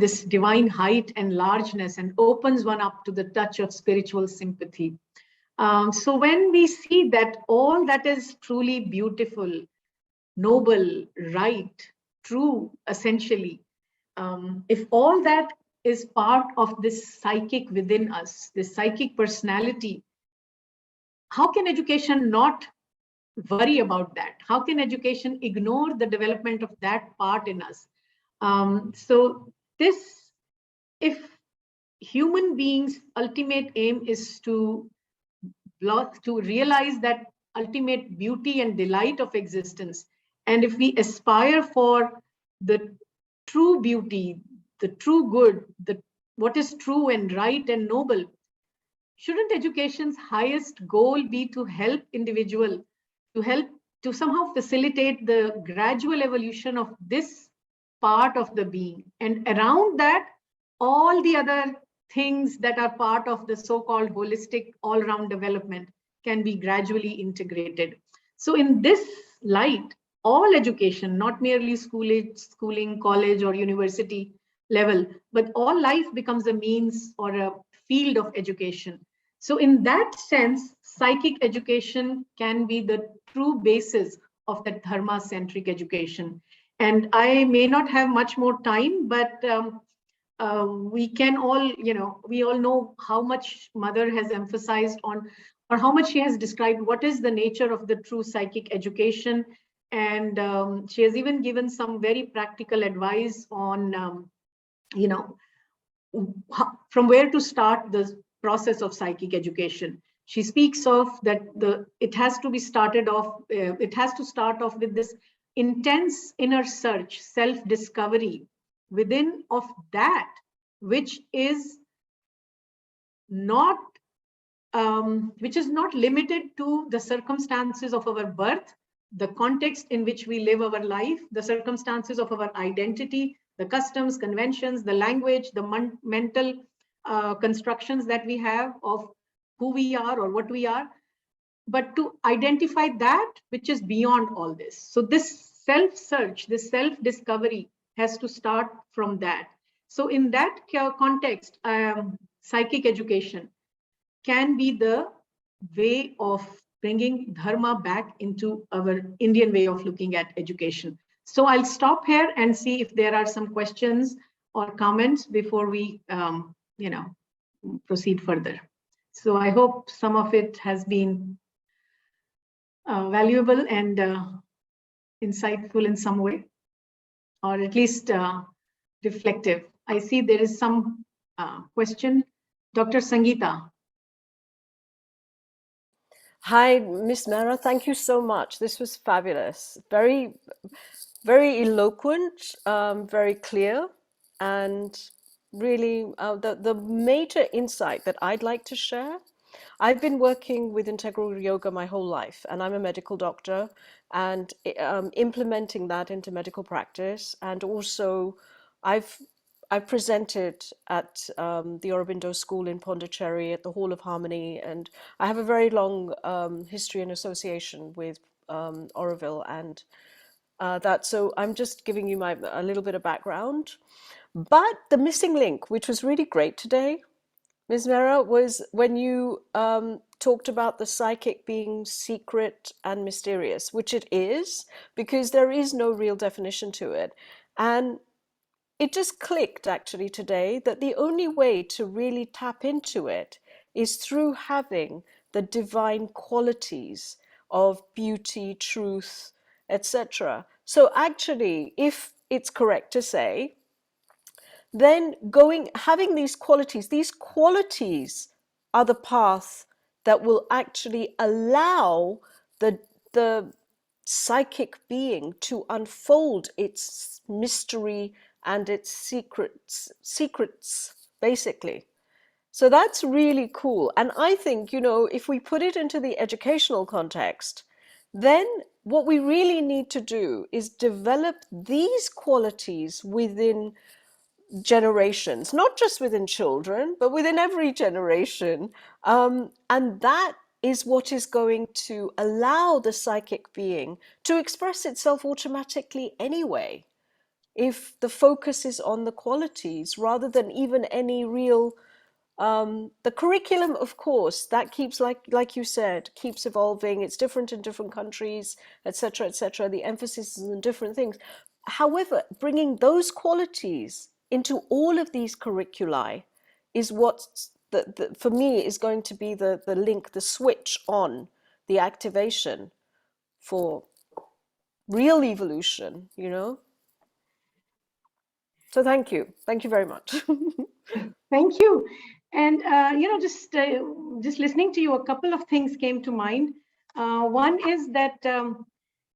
this divine height and largeness, and opens one up to the touch of spiritual sympathy. So when we see that all that is truly beautiful, noble, right, true, essentially, if all that is part of this psychic within us, this psychic personality, how can education not worry about that? How can education ignore the development of that part in us? So this, if human beings' ultimate aim is to realize that ultimate beauty and delight of existence, and if we aspire for the true beauty, the true good, what is true and right and noble, shouldn't education's highest goal be to help individual, to somehow facilitate the gradual evolution of this part of the being, and around that, all the other things that are part of the so-called holistic all-round development can be gradually integrated. So in this light, all education, not merely schooling, college or university level, but all life becomes a means or a field of education. So in that sense, psychic education can be the true basis of that Dharma-centric education. And I may not have much more time, but we can all, we all know how much Mother has emphasized on, or how much she has described what is the nature of the true psychic education. And she has even given some very practical advice on, from where to start the process of psychic education. She speaks of that it has to start off with this intense inner search, self-discovery within of that which is not limited to the circumstances of our birth, the context in which we live our life, the circumstances of our identity, the customs, conventions, the language, the mental constructions that we have of who we are or what we are, but to identify that which is beyond all this. So this self-search, this self-discovery has to start from that. So in that context, psychic education can be the way of bringing Dharma back into our Indian way of looking at education. So I'll stop here and see if there are some questions or comments before we, proceed further. So I hope some of it has been valuable and insightful in some way, or at least reflective. I see there is some question. Dr. Sangeeta. Hi, Miss Mehra. Thank you so much. This was fabulous. Very, very eloquent, very clear, and really the major insight that I'd like to share. I've been working with integral yoga my whole life, and I'm a medical doctor, and implementing that into medical practice. And also, I've presented at the Aurobindo school in Puducherry at the Hall of Harmony, and I have a very long history and association with Auroville and that. So I'm just giving you a little bit of background. But the missing link, which was really great today, Ms. Mehra, was when you talked about the psychic being secret and mysterious, which it is, because there is no real definition to it. And it just clicked actually today that the only way to really tap into it is through having the divine qualities of beauty, truth, etc. So actually, if it's correct to say, then having these qualities are the path that will actually allow the psychic being to unfold its mystery and its secrets basically. So that's really cool. And I think, if we put it into the educational context, then what we really need to do is develop these qualities within generations, not just within children, but within every generation. And that is what is going to allow the psychic being to express itself automatically anyway, if the focus is on the qualities rather than even any real the curriculum, of course, that keeps, like you said, keeps evolving. It's different in different countries, etc., etc. The emphasis is on different things. However, bringing those qualities into all of these curriculi is what, for me, is going to be the link, the switch on, the activation for real evolution, So thank you. Thank you very much. Thank you. And just listening to you, a couple of things came to mind. One is that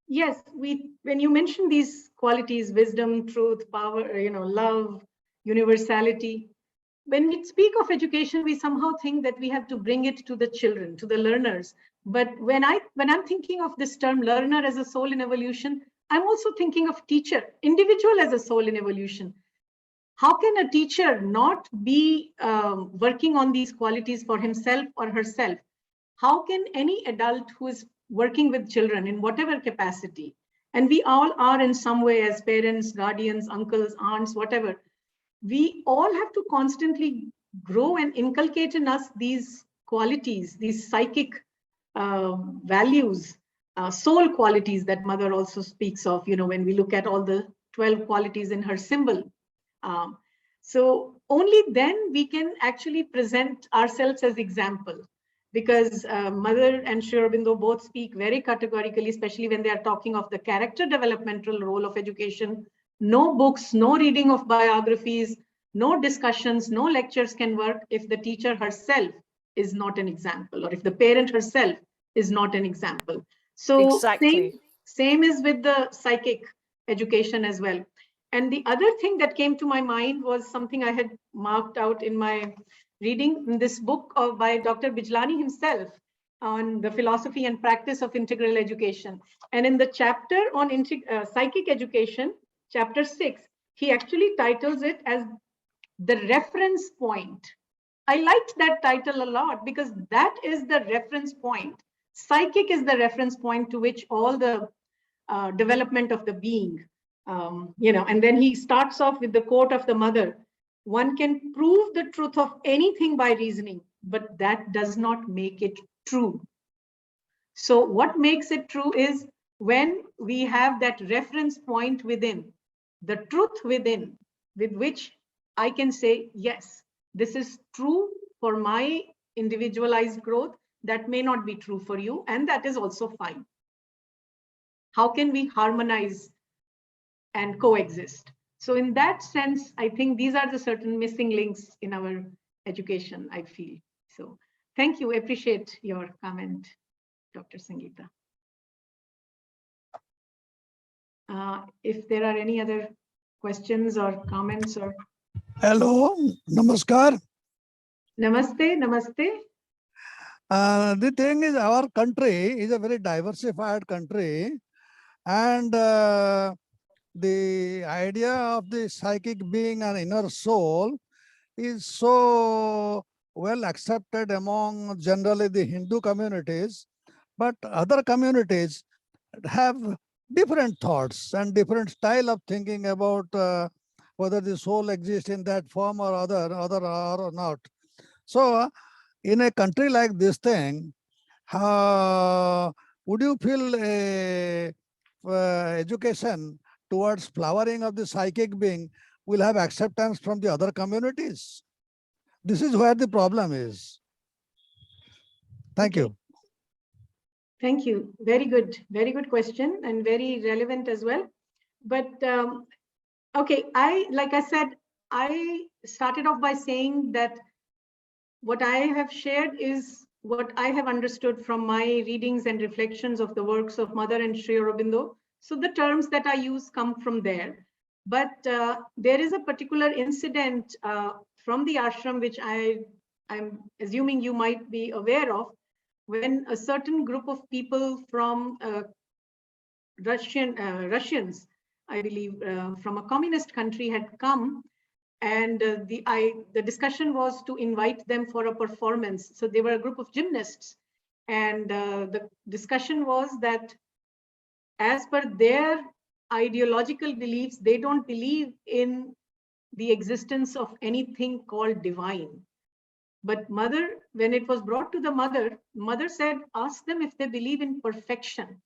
yes, when you mention these qualities, wisdom, truth, power, love, universality, when we speak of education, we somehow think that we have to bring it to the children, to the learners. But when I'm thinking of this term learner as a soul in evolution, I'm also thinking of teacher, individual as a soul in evolution. How can a teacher not be working on these qualities for himself or herself? How can any adult who is working with children in whatever capacity, and we all are in some way as parents, guardians, uncles, aunts, whatever, we all have to constantly grow and inculcate in us these qualities, these psychic values, soul qualities that Mother also speaks of, when we look at all the 12 qualities in her symbol. So only then we can actually present ourselves as example, because Mother and Sri Aurobindo both speak very categorically, especially when they are talking of the character developmental role of education. No books, no reading of biographies, no discussions, no lectures can work if the teacher herself is not an example, or if the parent herself is not an example. So Exactly. same is with the psychic education as well. And the other thing that came to my mind was something I had marked out in my reading in this book by Dr. Bijlani himself on the philosophy and practice of integral education. And in the chapter on psychic education, chapter 6, he actually titles it as the reference point. I liked that title a lot because that is the reference point. Psychic is the reference point to which all the development of the being, and then he starts off with the quote of the Mother: one can prove the truth of anything by reasoning, but that does not make it true. So what makes it true is when we have that reference point within, the truth within, with which I can say, yes, this is true for my individualized growth. That may not be true for you, and that is also fine. How can we harmonize and coexist? So in that sense, I think these are the certain missing links in our education, I feel. So thank you. Appreciate your comment, Dr. Sangeeta. If there are any other questions or comments or... Hello, namaskar. Namaste, namaste. The thing is, our country is a very diversified country, and the idea of the psychic being an inner soul is so well accepted among generally the Hindu communities, but other communities have different thoughts and different style of thinking about whether the soul exists in that form or other or not. So in a country like this thing, would you feel education towards flowering of the psychic being will have acceptance from the other communities? This is where the problem is. Thank you. Thank you. Very good question, and very relevant as well. But okay, like I said, I started off by saying that what I have shared is what I have understood from my readings and reflections of the works of Mother and Sri Aurobindo. So the terms that I use come from there. But there is a particular incident from the ashram which I I'm assuming you might be aware of, when a certain group of people from Russians, I believe, from a communist country had come, and the discussion was to invite them for a performance. So they were a group of gymnasts, and the discussion was that as per their ideological beliefs, they don't believe in the existence of anything called divine. But mother, when it was brought to the mother said, ask them if they believe in perfection.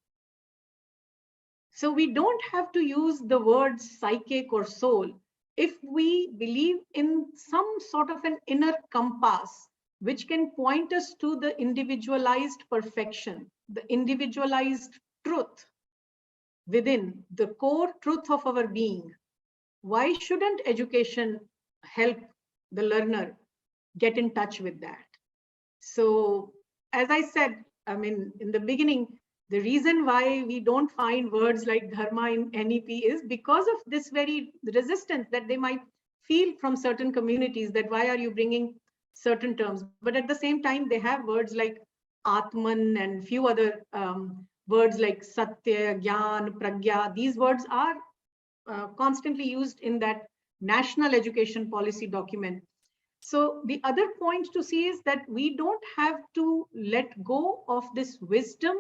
So we don't have to use the words psychic or soul if we believe in some sort of an inner compass which can point us to the individualized perfection, the individualized truth within the core truth of our being. Why shouldn't education help the learner get in touch with that? So, as I said, I mean, in the beginning, the reason why we don't find words like dharma in NEP is because of this very resistance that they might feel from certain communities, that why are you bringing certain terms? But at the same time, they have words like Atman and few other words like Satya, Gyan, Pragya. These words are constantly used in that national education policy document. So the other point to see is that we don't have to let go of this wisdom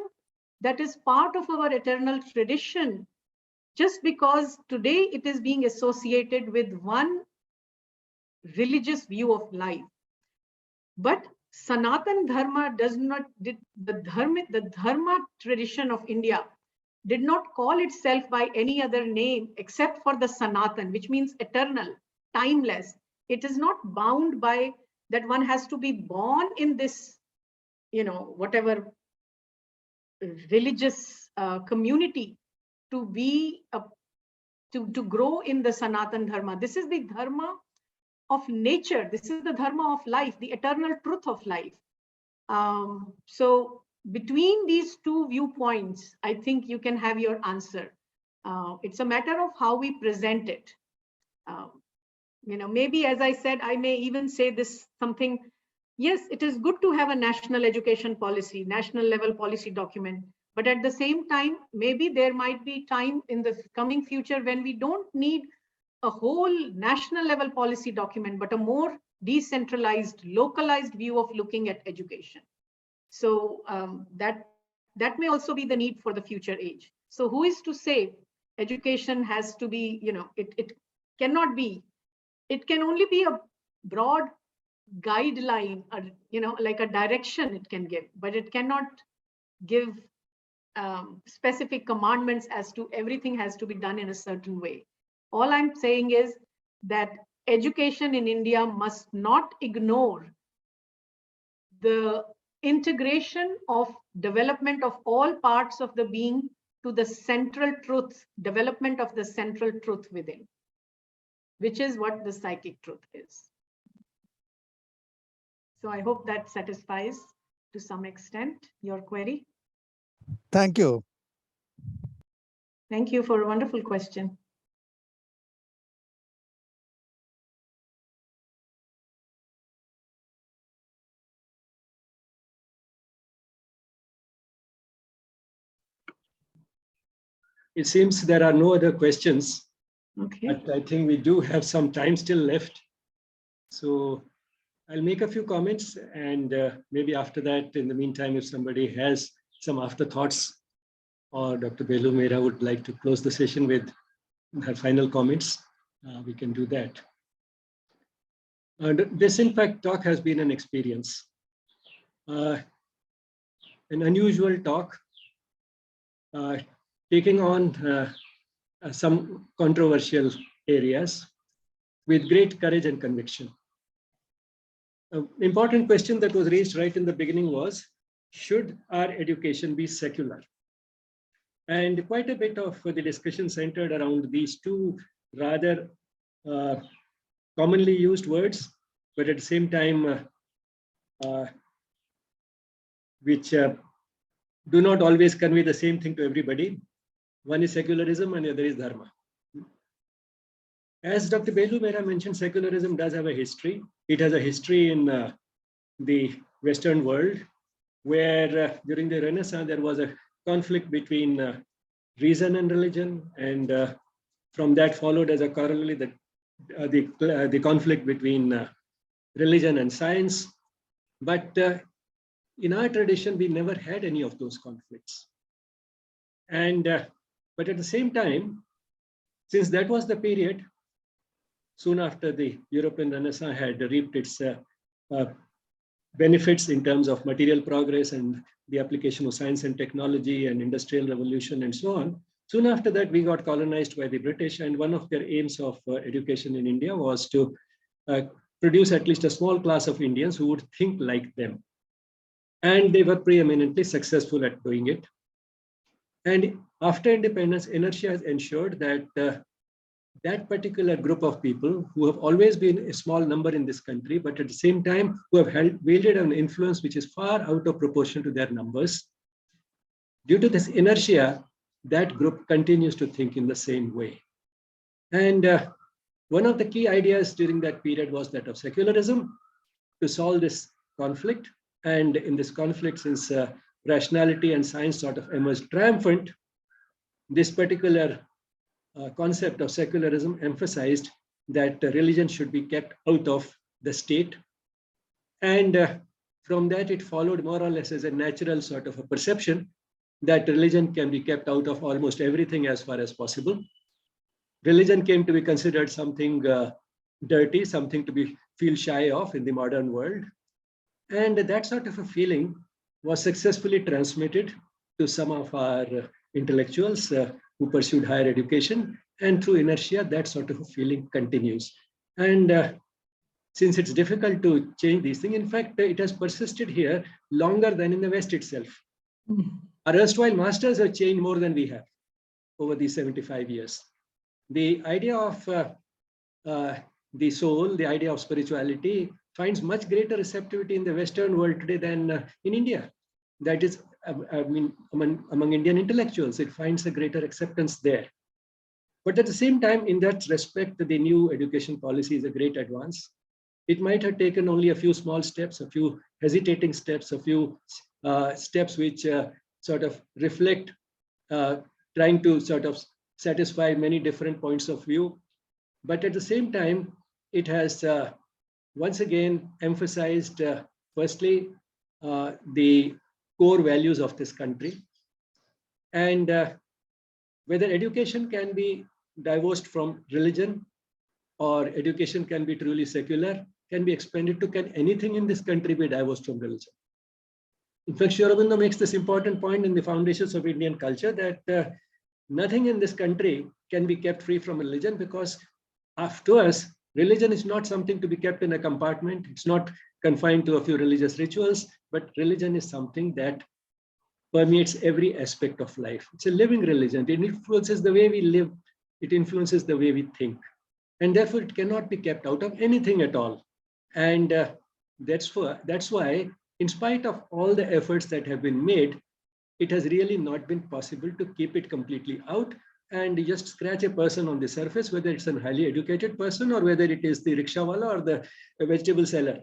that is part of our eternal tradition just because today it is being associated with one religious view of life. But Sanatan Dharma does not, the Dharma tradition of India did not call itself by any other name except for the Sanatan, which means eternal, timeless. It is not bound by that one has to be born in this, whatever religious community to be to grow in the Sanatan Dharma. This is the Dharma of nature. This is the Dharma of life, the eternal truth of life. So between these two viewpoints, I think you can have your answer. It's a matter of how we present it. Maybe as I said, I may even say this something. Yes, it is good to have a national education policy, national level policy document. But at the same time, maybe there might be time in the coming future when we don't need a whole national level policy document, but a more decentralized, localized view of looking at education. So that may also be the need for the future age. So who is to say education has to be, it cannot be, it can only be a broad guideline, like a direction it can give, but it cannot give specific commandments as to everything has to be done in a certain way. All I'm saying is that education in India must not ignore the integration of development of all parts of the being to the central truth, development of the central truth within, which is what the psychic truth is. So I hope that satisfies to some extent your query. Thank you. Thank you for a wonderful question. It seems there are no other questions. Okay. But I think we do have some time still left. So I'll make a few comments, and maybe after that, in the meantime, if somebody has some afterthoughts, or Dr. Beloo Mehra would like to close the session with her final comments, we can do that. This, in fact, talk has been an experience. An unusual talk, taking on some controversial areas with great courage and conviction. An important question that was raised right in the beginning was, should our education be secular? And quite a bit of the discussion centered around these two rather commonly used words, but at the same time, which do not always convey the same thing to everybody. One is secularism and the other is dharma. As Dr. Beloo Mehra mentioned, secularism does have a history. It has a history in the Western world, where during the Renaissance, there was a conflict between reason and religion. And from that followed as a corollary the conflict between religion and science. But in our tradition, we never had any of those conflicts. But at the same time, since that was the period, soon after the European Renaissance had reaped its benefits in terms of material progress and the application of science and technology and industrial revolution and so on. Soon after that, we got colonized by the British, and one of their aims of education in India was to produce at least a small class of Indians who would think like them. And they were preeminently successful at doing it. And after independence, inertia has ensured that that particular group of people who have always been a small number in this country, but at the same time who have wielded an influence which is far out of proportion to their numbers, due to this inertia, that group continues to think in the same way. And one of the key ideas during that period was that of secularism to solve this conflict. And in this conflict, since rationality and science sort of emerged triumphant, this particular concept of secularism emphasized that religion should be kept out of the state. And from that, it followed more or less as a natural sort of a perception that religion can be kept out of almost everything as far as possible. Religion came to be considered something dirty, something to feel shy of in the modern world. And that sort of a feeling was successfully transmitted to some of our intellectuals who pursued higher education. And through inertia, that sort of a feeling continues. And since it's difficult to change these things, in fact, it has persisted here longer than in the West itself. Our erstwhile masters have changed more than we have over these 75 years. The idea of the soul, the idea of spirituality finds much greater receptivity in the Western world today than in India. That is, I mean, among Indian intellectuals, it finds a greater acceptance there. But at the same time, in that respect, the new education policy is a great advance. It might have taken only a few small steps, a few hesitating steps, a few steps which sort of reflect trying to sort of satisfy many different points of view. But at the same time, it has once again emphasized, firstly, the core values of this country. And whether education can be divorced from religion or education can be truly secular, can be expanded to, can anything in this country be divorced from religion? In fact, Aurobindo makes this important point in the Foundations of Indian Culture that nothing in this country can be kept free from religion, because to us, religion is not something to be kept in a compartment. It's not confined to a few religious rituals, but religion is something that permeates every aspect of life. It's a living religion. It influences the way we live. It influences the way we think. And therefore, it cannot be kept out of anything at all. And that's why, in spite of all the efforts that have been made, it has really not been possible to keep it completely out and just scratch a person on the surface, whether it's a highly educated person or whether it is the rickshawala or the vegetable seller.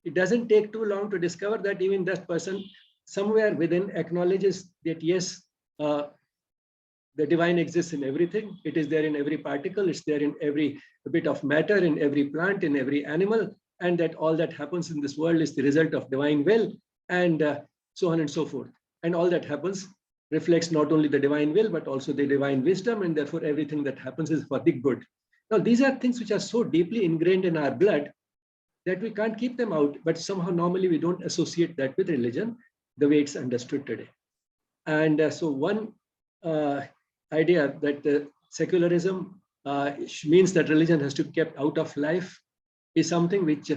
It doesn't take too long to discover that even that person somewhere within acknowledges that yes, the divine exists in everything. It is there in every particle. It's there in every bit of matter, in every plant, in every animal, and that all that happens in this world is the result of divine will, and so on and so forth. And all that happens reflects not only the divine will, but also the divine wisdom, and therefore everything that happens is for the good. Now, these are things which are so deeply ingrained in our blood that we can't keep them out, but somehow normally we don't associate that with religion the way it's understood today. And so one idea that secularism means that religion has to be kept out of life is something which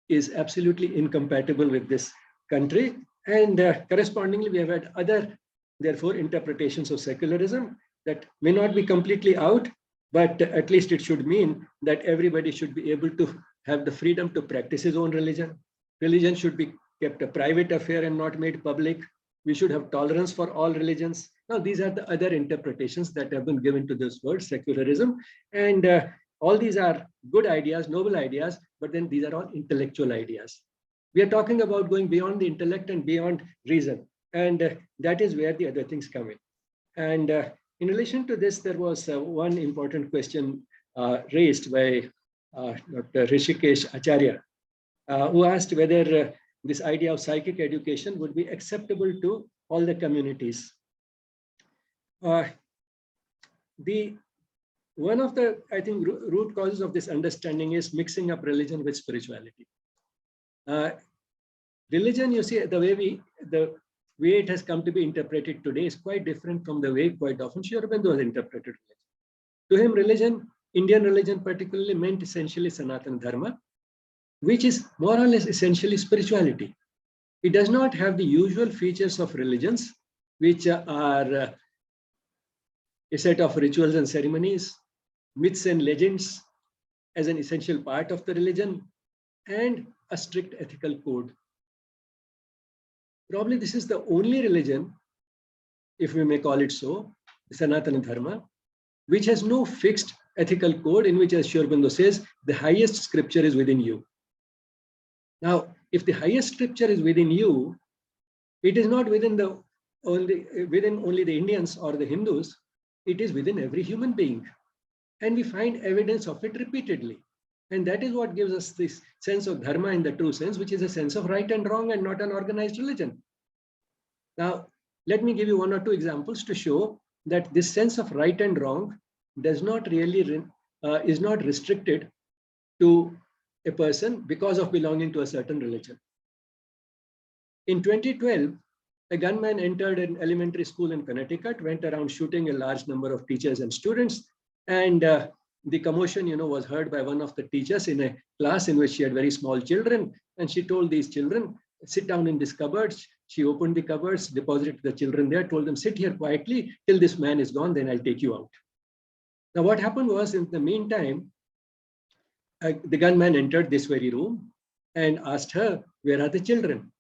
is absolutely incompatible with this country. And correspondingly, we have had other, therefore, interpretations of secularism that may not be completely out, but at least it should mean that everybody should be able to have the freedom to practice his own religion. Religion should be kept a private affair and not made public. We should have tolerance for all religions. Now, these are the other interpretations that have been given to this word, secularism. And all these are good ideas, noble ideas, but then these are all intellectual ideas. We are talking about going beyond the intellect and beyond reason. And that is where the other things come in. And in relation to this, there was one important question raised by Dr. Rishikesh Acharya, who asked whether this idea of psychic education would be acceptable to all the communities. One of the, I think, root causes of this understanding is mixing up religion with spirituality. Religion, you see, the way it has come to be interpreted today is quite different from the way quite often Aurobindo was interpreted. To him, religion, Indian religion particularly, meant essentially Sanatana Dharma, which is more or less essentially spirituality. It does not have the usual features of religions, which are a set of rituals and ceremonies, myths and legends as an essential part of the religion, and a strict ethical code. Probably this is the only religion, if we may call it so, Sanatana Dharma, which has no fixed ethical code in which, as Aurobindo says, the highest scripture is within you. Now, if the highest scripture is within you, it is not within only the Indians or the Hindus, it is within every human being. And we find evidence of it repeatedly. And that is what gives us this sense of dharma in the true sense, which is a sense of right and wrong and not an organized religion. Now, let me give you one or two examples to show that this sense of right and wrong does not really, is not restricted to a person because of belonging to a certain religion. In 2012, a gunman entered an elementary school in Connecticut, went around shooting a large number of teachers and students, and the commotion, was heard by one of the teachers in a class in which she had very small children, and she told these children, sit down in this cupboard. She opened the cupboards, deposited the children there, told them, sit here quietly till this man is gone, then I'll take you out. Now, what happened was, in the meantime, the gunman entered this very room and asked her, where are the children?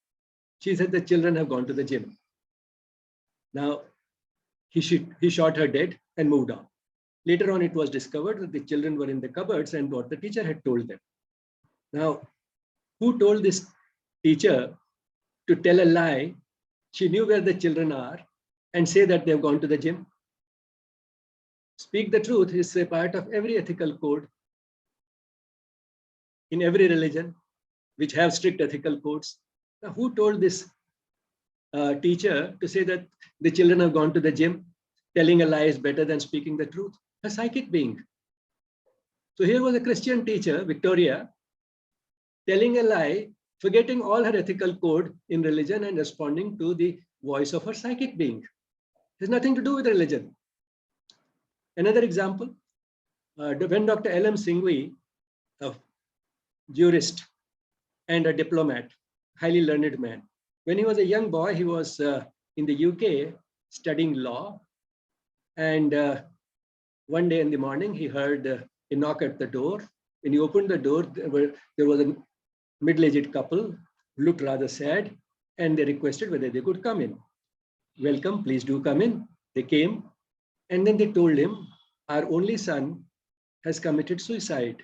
She said, the children have gone to the gym. Now, he shot her dead and moved on. Later on, it was discovered that the children were in the cupboards and what the teacher had told them. Now, who told this teacher to tell a lie? She knew where the children are and say that they've gone to the gym. Speak the truth is a part of every ethical code in every religion, which have strict ethical codes. Now, who told this teacher to say that the children have gone to the gym? Telling a lie is better than speaking the truth. A psychic being. So here was a Christian teacher, Victoria, telling a lie, forgetting all her ethical code in religion and responding to the voice of her psychic being. It has nothing to do with religion. Another example, when Dr. L.M. Singhvi, a jurist and a diplomat, highly learned man, when he was a young boy, he was in the UK studying law. And one day in the morning, he heard a knock at the door. When he opened the door, there was a middle-aged couple, looked rather sad, and they requested whether they could come in. Welcome, please do come in. They came, and then they told him, our only son has committed suicide.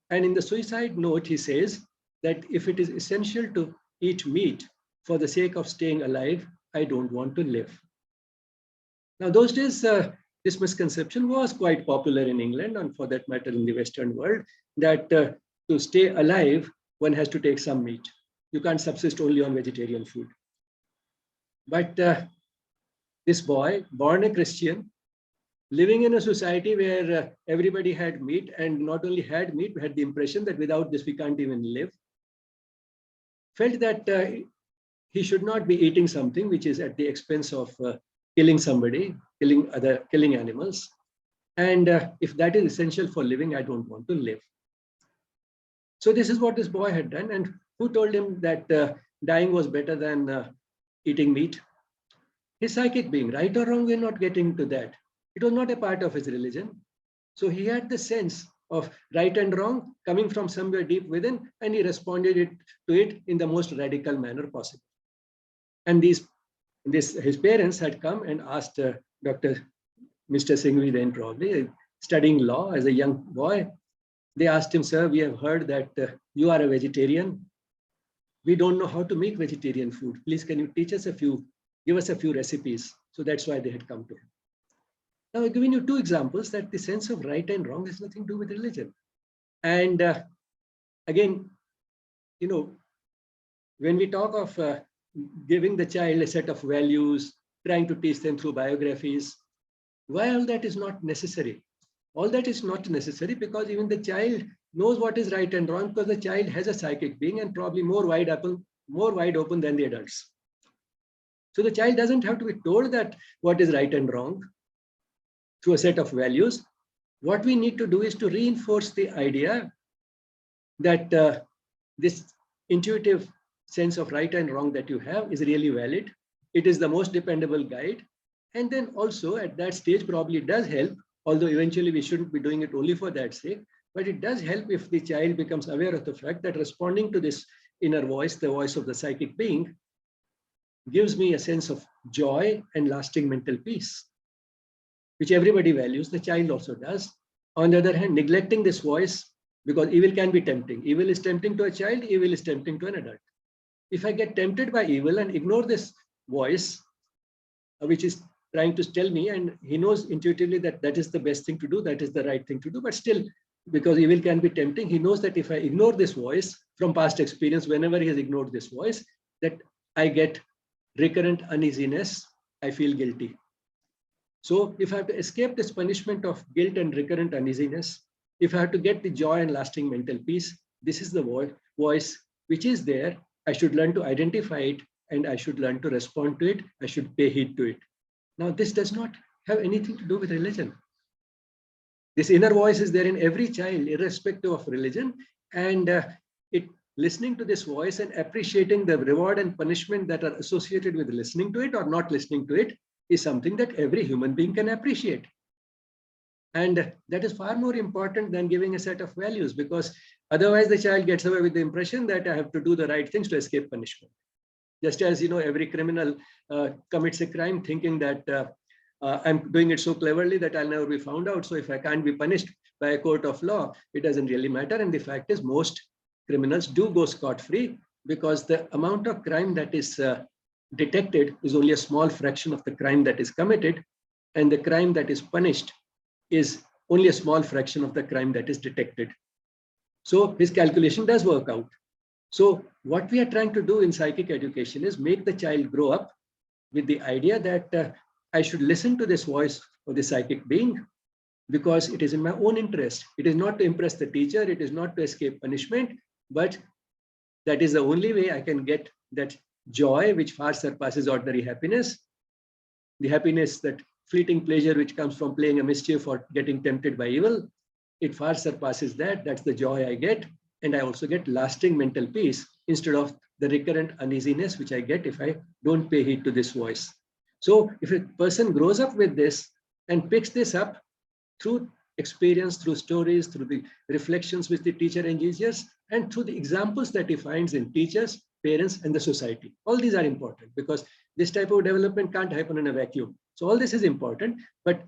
And in the suicide note, he says that if it is essential to eat meat for the sake of staying alive, I don't want to live. Now, those days, this misconception was quite popular in England, and for that matter in the Western world, that to stay alive, one has to take some meat. You can't subsist only on vegetarian food. But this boy, born a Christian, living in a society where everybody had meat, and not only had meat, we had the impression that without this we can't even live, felt that he should not be eating something which is at the expense of killing somebody, killing animals. And if that is essential for living, I don't want to live. So this is what this boy had done. And who told him that dying was better than eating meat? His psychic being. Right or wrong, we're not getting to that. It was not a part of his religion. So he had the sense of right and wrong coming from somewhere deep within, and he responded to it in the most radical manner possible. And his parents had come and asked Mr. Singhvi, then probably studying law as a young boy. They asked him, sir, we have heard that you are a vegetarian. we don't know how to make vegetarian food. Please, can you teach us give us a few recipes? So that's why they had come to him. Now, I've given you two examples that the sense of right and wrong has nothing to do with religion. And again, you know, when we talk of giving the child a set of values, trying to teach them through biographies, why all that is not necessary? All that is not necessary because even the child knows what is right and wrong, because the child has a psychic being and probably more wide open than the adults. So the child doesn't have to be told that what is right and wrong through a set of values. What we need to do is to reinforce the idea that this intuitive sense of right and wrong that you have is really valid. It is the most dependable guide. And then also at that stage probably it does help, although eventually we shouldn't be doing it only for that sake, but it does help if the child becomes aware of the fact that responding to this inner voice, the voice of the psychic being, gives me a sense of joy and lasting mental peace, which everybody values, the child also does. On the other hand, neglecting this voice, because evil can be tempting. Evil is tempting to a child, evil is tempting to an adult. If I get tempted by evil and ignore this voice, which is trying to tell me, and he knows intuitively that that is the best thing to do, that is the right thing to do, but still, because evil can be tempting, he knows that if I ignore this voice from past experience, whenever he has ignored this voice, that I get recurrent uneasiness, I feel guilty. So if I have to escape this punishment of guilt and recurrent uneasiness, if I have to get the joy and lasting mental peace, this is the voice which is there. I should learn to identify it and I should learn to respond to it. I should pay heed to it. Now, this does not have anything to do with religion. This inner voice is there in every child, irrespective of religion, and listening to this voice and appreciating the reward and punishment that are associated with listening to it or not listening to it is something that every human being can appreciate. And that is far more important than giving a set of values, because otherwise the child gets away with the impression that I have to do the right things to escape punishment. Just as, you know, every criminal commits a crime thinking that I'm doing it so cleverly that I'll never be found out. So if I can't be punished by a court of law, it doesn't really matter. And the fact is most criminals do go scot-free because the amount of crime that is detected is only a small fraction of the crime that is committed, and the crime that is punished is only a small fraction of the crime that is detected. So his calculation does work out. So what we are trying to do in psychic education is make the child grow up with the idea that I should listen to this voice of the psychic being because it is in my own interest. It is not to impress the teacher, it is not to escape punishment, but that is the only way I can get that joy which far surpasses ordinary happiness, the happiness, that fleeting pleasure which comes from playing a mischief or getting tempted by evil. It far surpasses that. That's the joy I get. And I also get lasting mental peace instead of the recurrent uneasiness which I get if I don't pay heed to this voice. So if a person grows up with this and picks this up through experience, through stories, through the reflections which the teacher engages, and through the examples that he finds in teachers, parents, and the society. All these are important because this type of development can't happen in a vacuum. So all this is important, but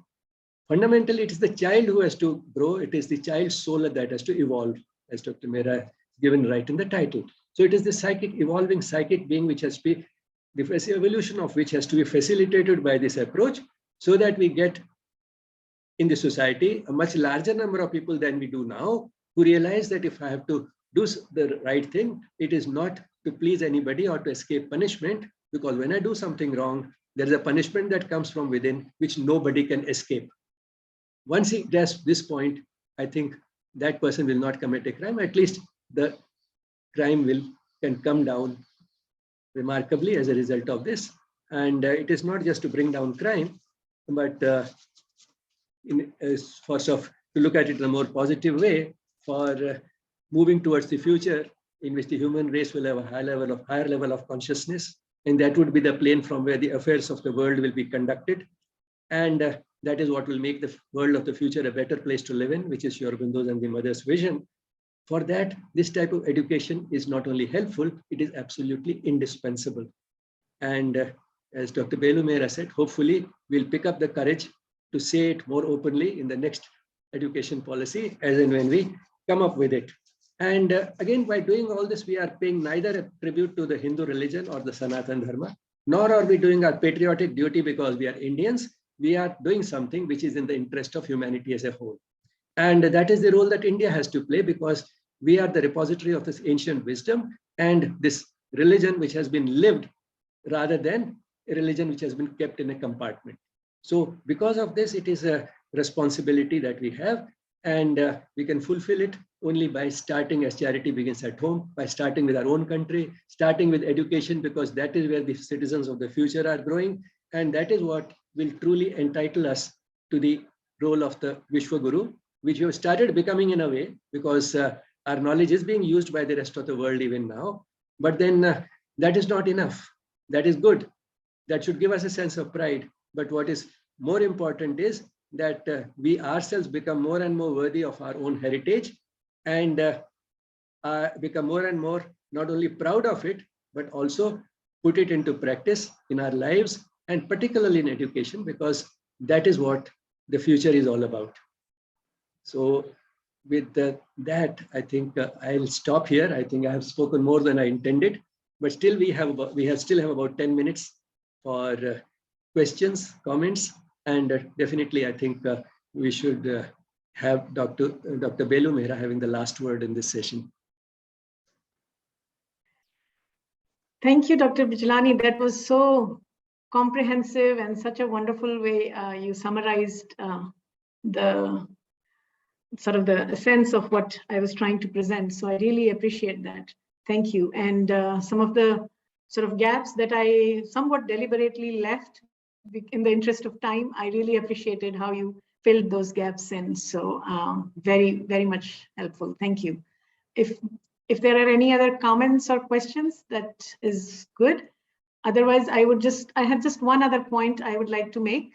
fundamentally it is the child who has to grow. It is the child's soul that has to evolve, as Dr. Mehra given right in the title. So it is the evolving psychic being which has to be, the evolution of which has to be facilitated by this approach, so that we get in the society a much larger number of people than we do now who realize that if I have to do the right thing, it is not to please anybody or to escape punishment, because when I do something wrong, there is a punishment that comes from within which nobody can escape. Once he grasps this point, I think that person will not commit a crime. At least the crime can come down remarkably as a result of this. And it is not just to bring down crime, but to look at it in a more positive way, for moving towards the future in which the human race will have a higher level of consciousness, and that would be the plane from where the affairs of the world will be conducted. And that is what will make the world of the future a better place to live in, which is Aurobindo's and the mother's vision. For that, this type of education is not only helpful, it is absolutely indispensable. And as Dr. Beloo Mehra said, hopefully we'll pick up the courage to say it more openly in the next education policy, as and when we come up with it. And again, by doing all this, we are paying neither a tribute to the Hindu religion or the Sanatan Dharma, nor are we doing our patriotic duty because we are Indians. We are doing something which is in the interest of humanity as a whole. And that is the role that India has to play, because we are the repository of this ancient wisdom and this religion which has been lived rather than a religion which has been kept in a compartment. So because of this, it is a responsibility that we have, and we can fulfill it only by starting, as charity begins at home, by starting with our own country, starting with education, because that is where the citizens of the future are growing. And that is what will truly entitle us to the role of the Vishwaguru, which we have started becoming in a way, because our knowledge is being used by the rest of the world even now. But then that is not enough. That is good. That should give us a sense of pride. But what is more important is that we ourselves become more and more worthy of our own heritage, and become more and more not only proud of it, but also put it into practice in our lives, and particularly in education, because that is what the future is all about. So with that, I think I'll stop here. I think I have spoken more than I intended, but still we still have about 10 minutes for questions, comments, and definitely I think we should have Dr. Beloo Mehra having the last word in this session. Thank you, Dr. Bijlani. That was so comprehensive and such a wonderful way you summarized the sort of the sense of what I was trying to present. So I really appreciate that. Thank you. And some of the sort of gaps that I somewhat deliberately left in the interest of time, I really appreciated how you filled those gaps in. So very, very much helpful. Thank you. If there are any other comments or questions, that is good. Otherwise, I have just one other point I would like to make.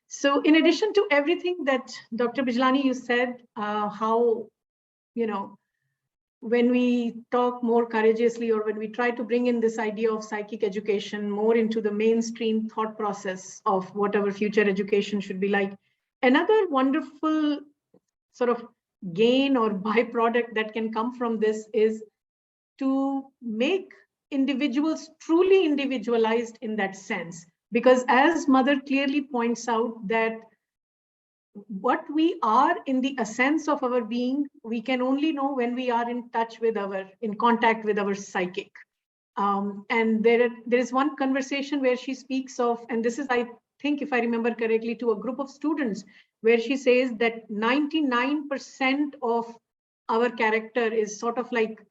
So in addition to everything that Dr. Bijlani, you said, how, when we talk more courageously, or when we try to bring in this idea of psychic education more into the mainstream thought process of what our future education should be like, another wonderful sort of gain or byproduct that can come from this is to make individuals truly individualized in that sense. Because as Mother clearly points out, that what we are in the essence of our being, we can only know when we are in touch with in contact with our psychic. And there is one conversation where she speaks of, and this is, I think, if I remember correctly, to a group of students, where she says that 99% of our character is sort of like,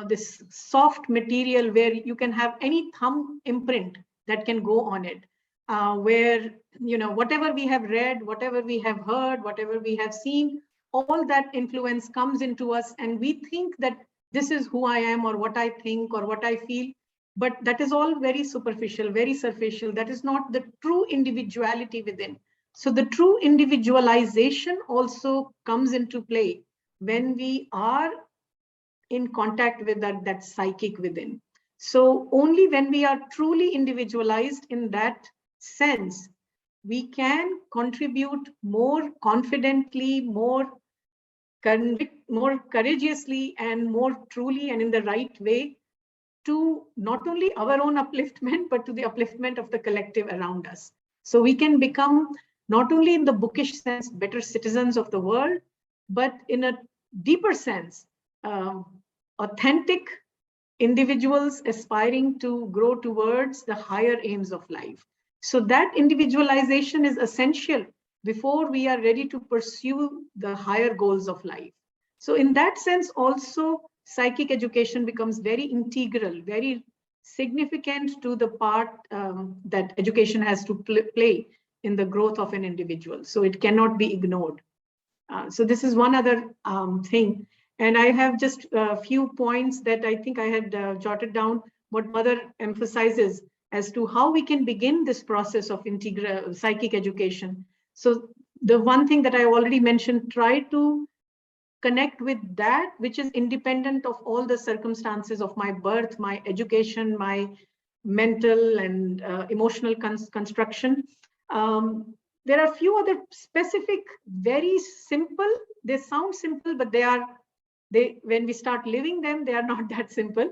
this soft material where you can have any thumb imprint that can go on it, where, whatever we have read, whatever we have heard, whatever we have seen, all that influence comes into us, and we think that this is who I am, or what I think, or what I feel. But that is all very superficial, very superficial. That is not the true individuality within. So the true individualization also comes into play when we are in contact with that psychic within. So only when we are truly individualized in that sense, we can contribute more confidently, more courageously, and more truly and in the right way to not only our own upliftment, but to the upliftment of the collective around us. So we can become, not only in the bookish sense, better citizens of the world, but in a deeper sense, authentic individuals aspiring to grow towards the higher aims of life. So that individualization is essential before we are ready to pursue the higher goals of life. So in that sense also, psychic education becomes very integral, very significant to the part that education has to play in the growth of an individual. So it cannot be ignored. So this is one other thing. And I have just a few points that I think I had jotted down, what Mother emphasizes as to how we can begin this process of integral psychic education. So the one thing that I already mentioned, try to connect with that which is independent of all the circumstances of my birth, my education, my mental and emotional construction. There are a few other specific, very simple, they sound simple, but they are when we start living them, they are not that simple.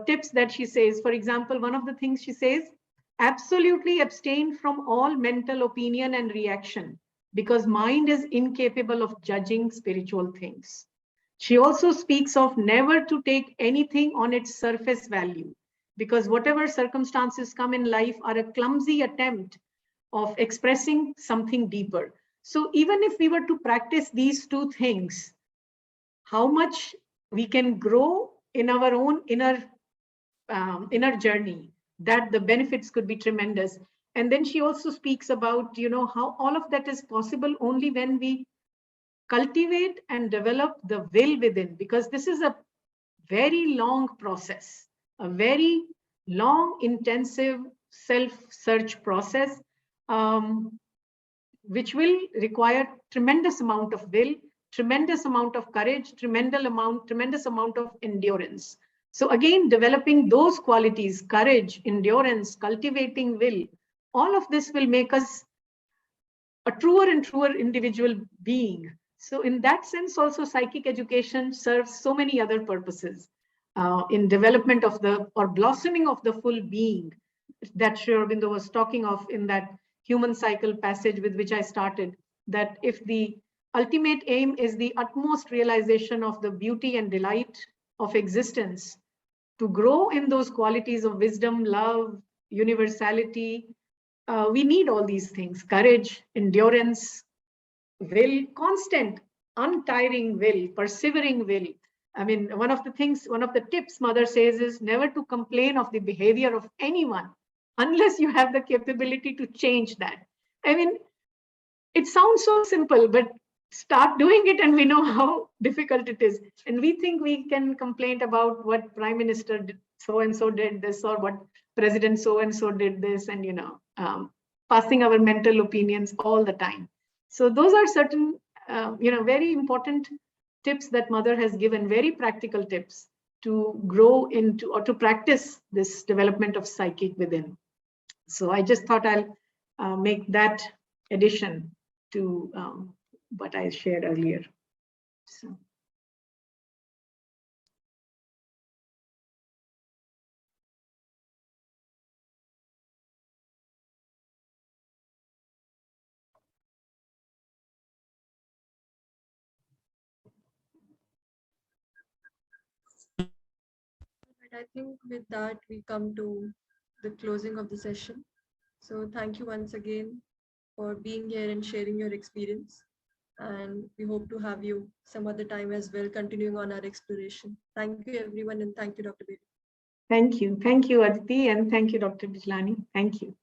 Tips that she says, for example, one of the things she says, absolutely abstain from all mental opinion and reaction, because mind is incapable of judging spiritual things. She also speaks of never to take anything on its surface value, because whatever circumstances come in life are a clumsy attempt of expressing something deeper. So even if we were to practice these two things, how much we can grow in our own inner journey, that the benefits could be tremendous. And then she also speaks about, how all of that is possible only when we cultivate and develop the will within, because this is a very long process, a very long, intensive self-search process, which will require tremendous amount of will, tremendous amount of courage, tremendous amount of endurance. So again, developing those qualities, courage, endurance, cultivating will, all of this will make us a truer and truer individual being. So in that sense, also psychic education serves so many other purposes in development of or blossoming of the full being that Sri Aurobindo was talking of in that human cycle passage with which I started, that if the ultimate aim is the utmost realization of the beauty and delight of existence, to grow in those qualities of wisdom, love, universality, we need all these things: courage, endurance, will, constant, untiring will, persevering will. I mean, one of the tips Mother says is never to complain of the behavior of anyone unless you have the capability to change that. I mean, it sounds so simple, but start doing it and we know how difficult it is. And we think we can complain about what Prime Minister so-and-so did this, or what President so-and-so did this, and, passing our mental opinions all the time. So those are certain, very important tips that Mother has given, very practical tips to grow into or to practice this development of psychic within. So I just thought I'll make that addition to what I shared earlier. So. I think with that, we come to the closing of the session. So thank you once again for being here and sharing your experience. And we hope to have you some other time as well, continuing on our exploration. Thank you, everyone, and thank you, Dr. Beloo. Thank you. Thank you, Aditi, and thank you, Dr. Bijlani. Thank you.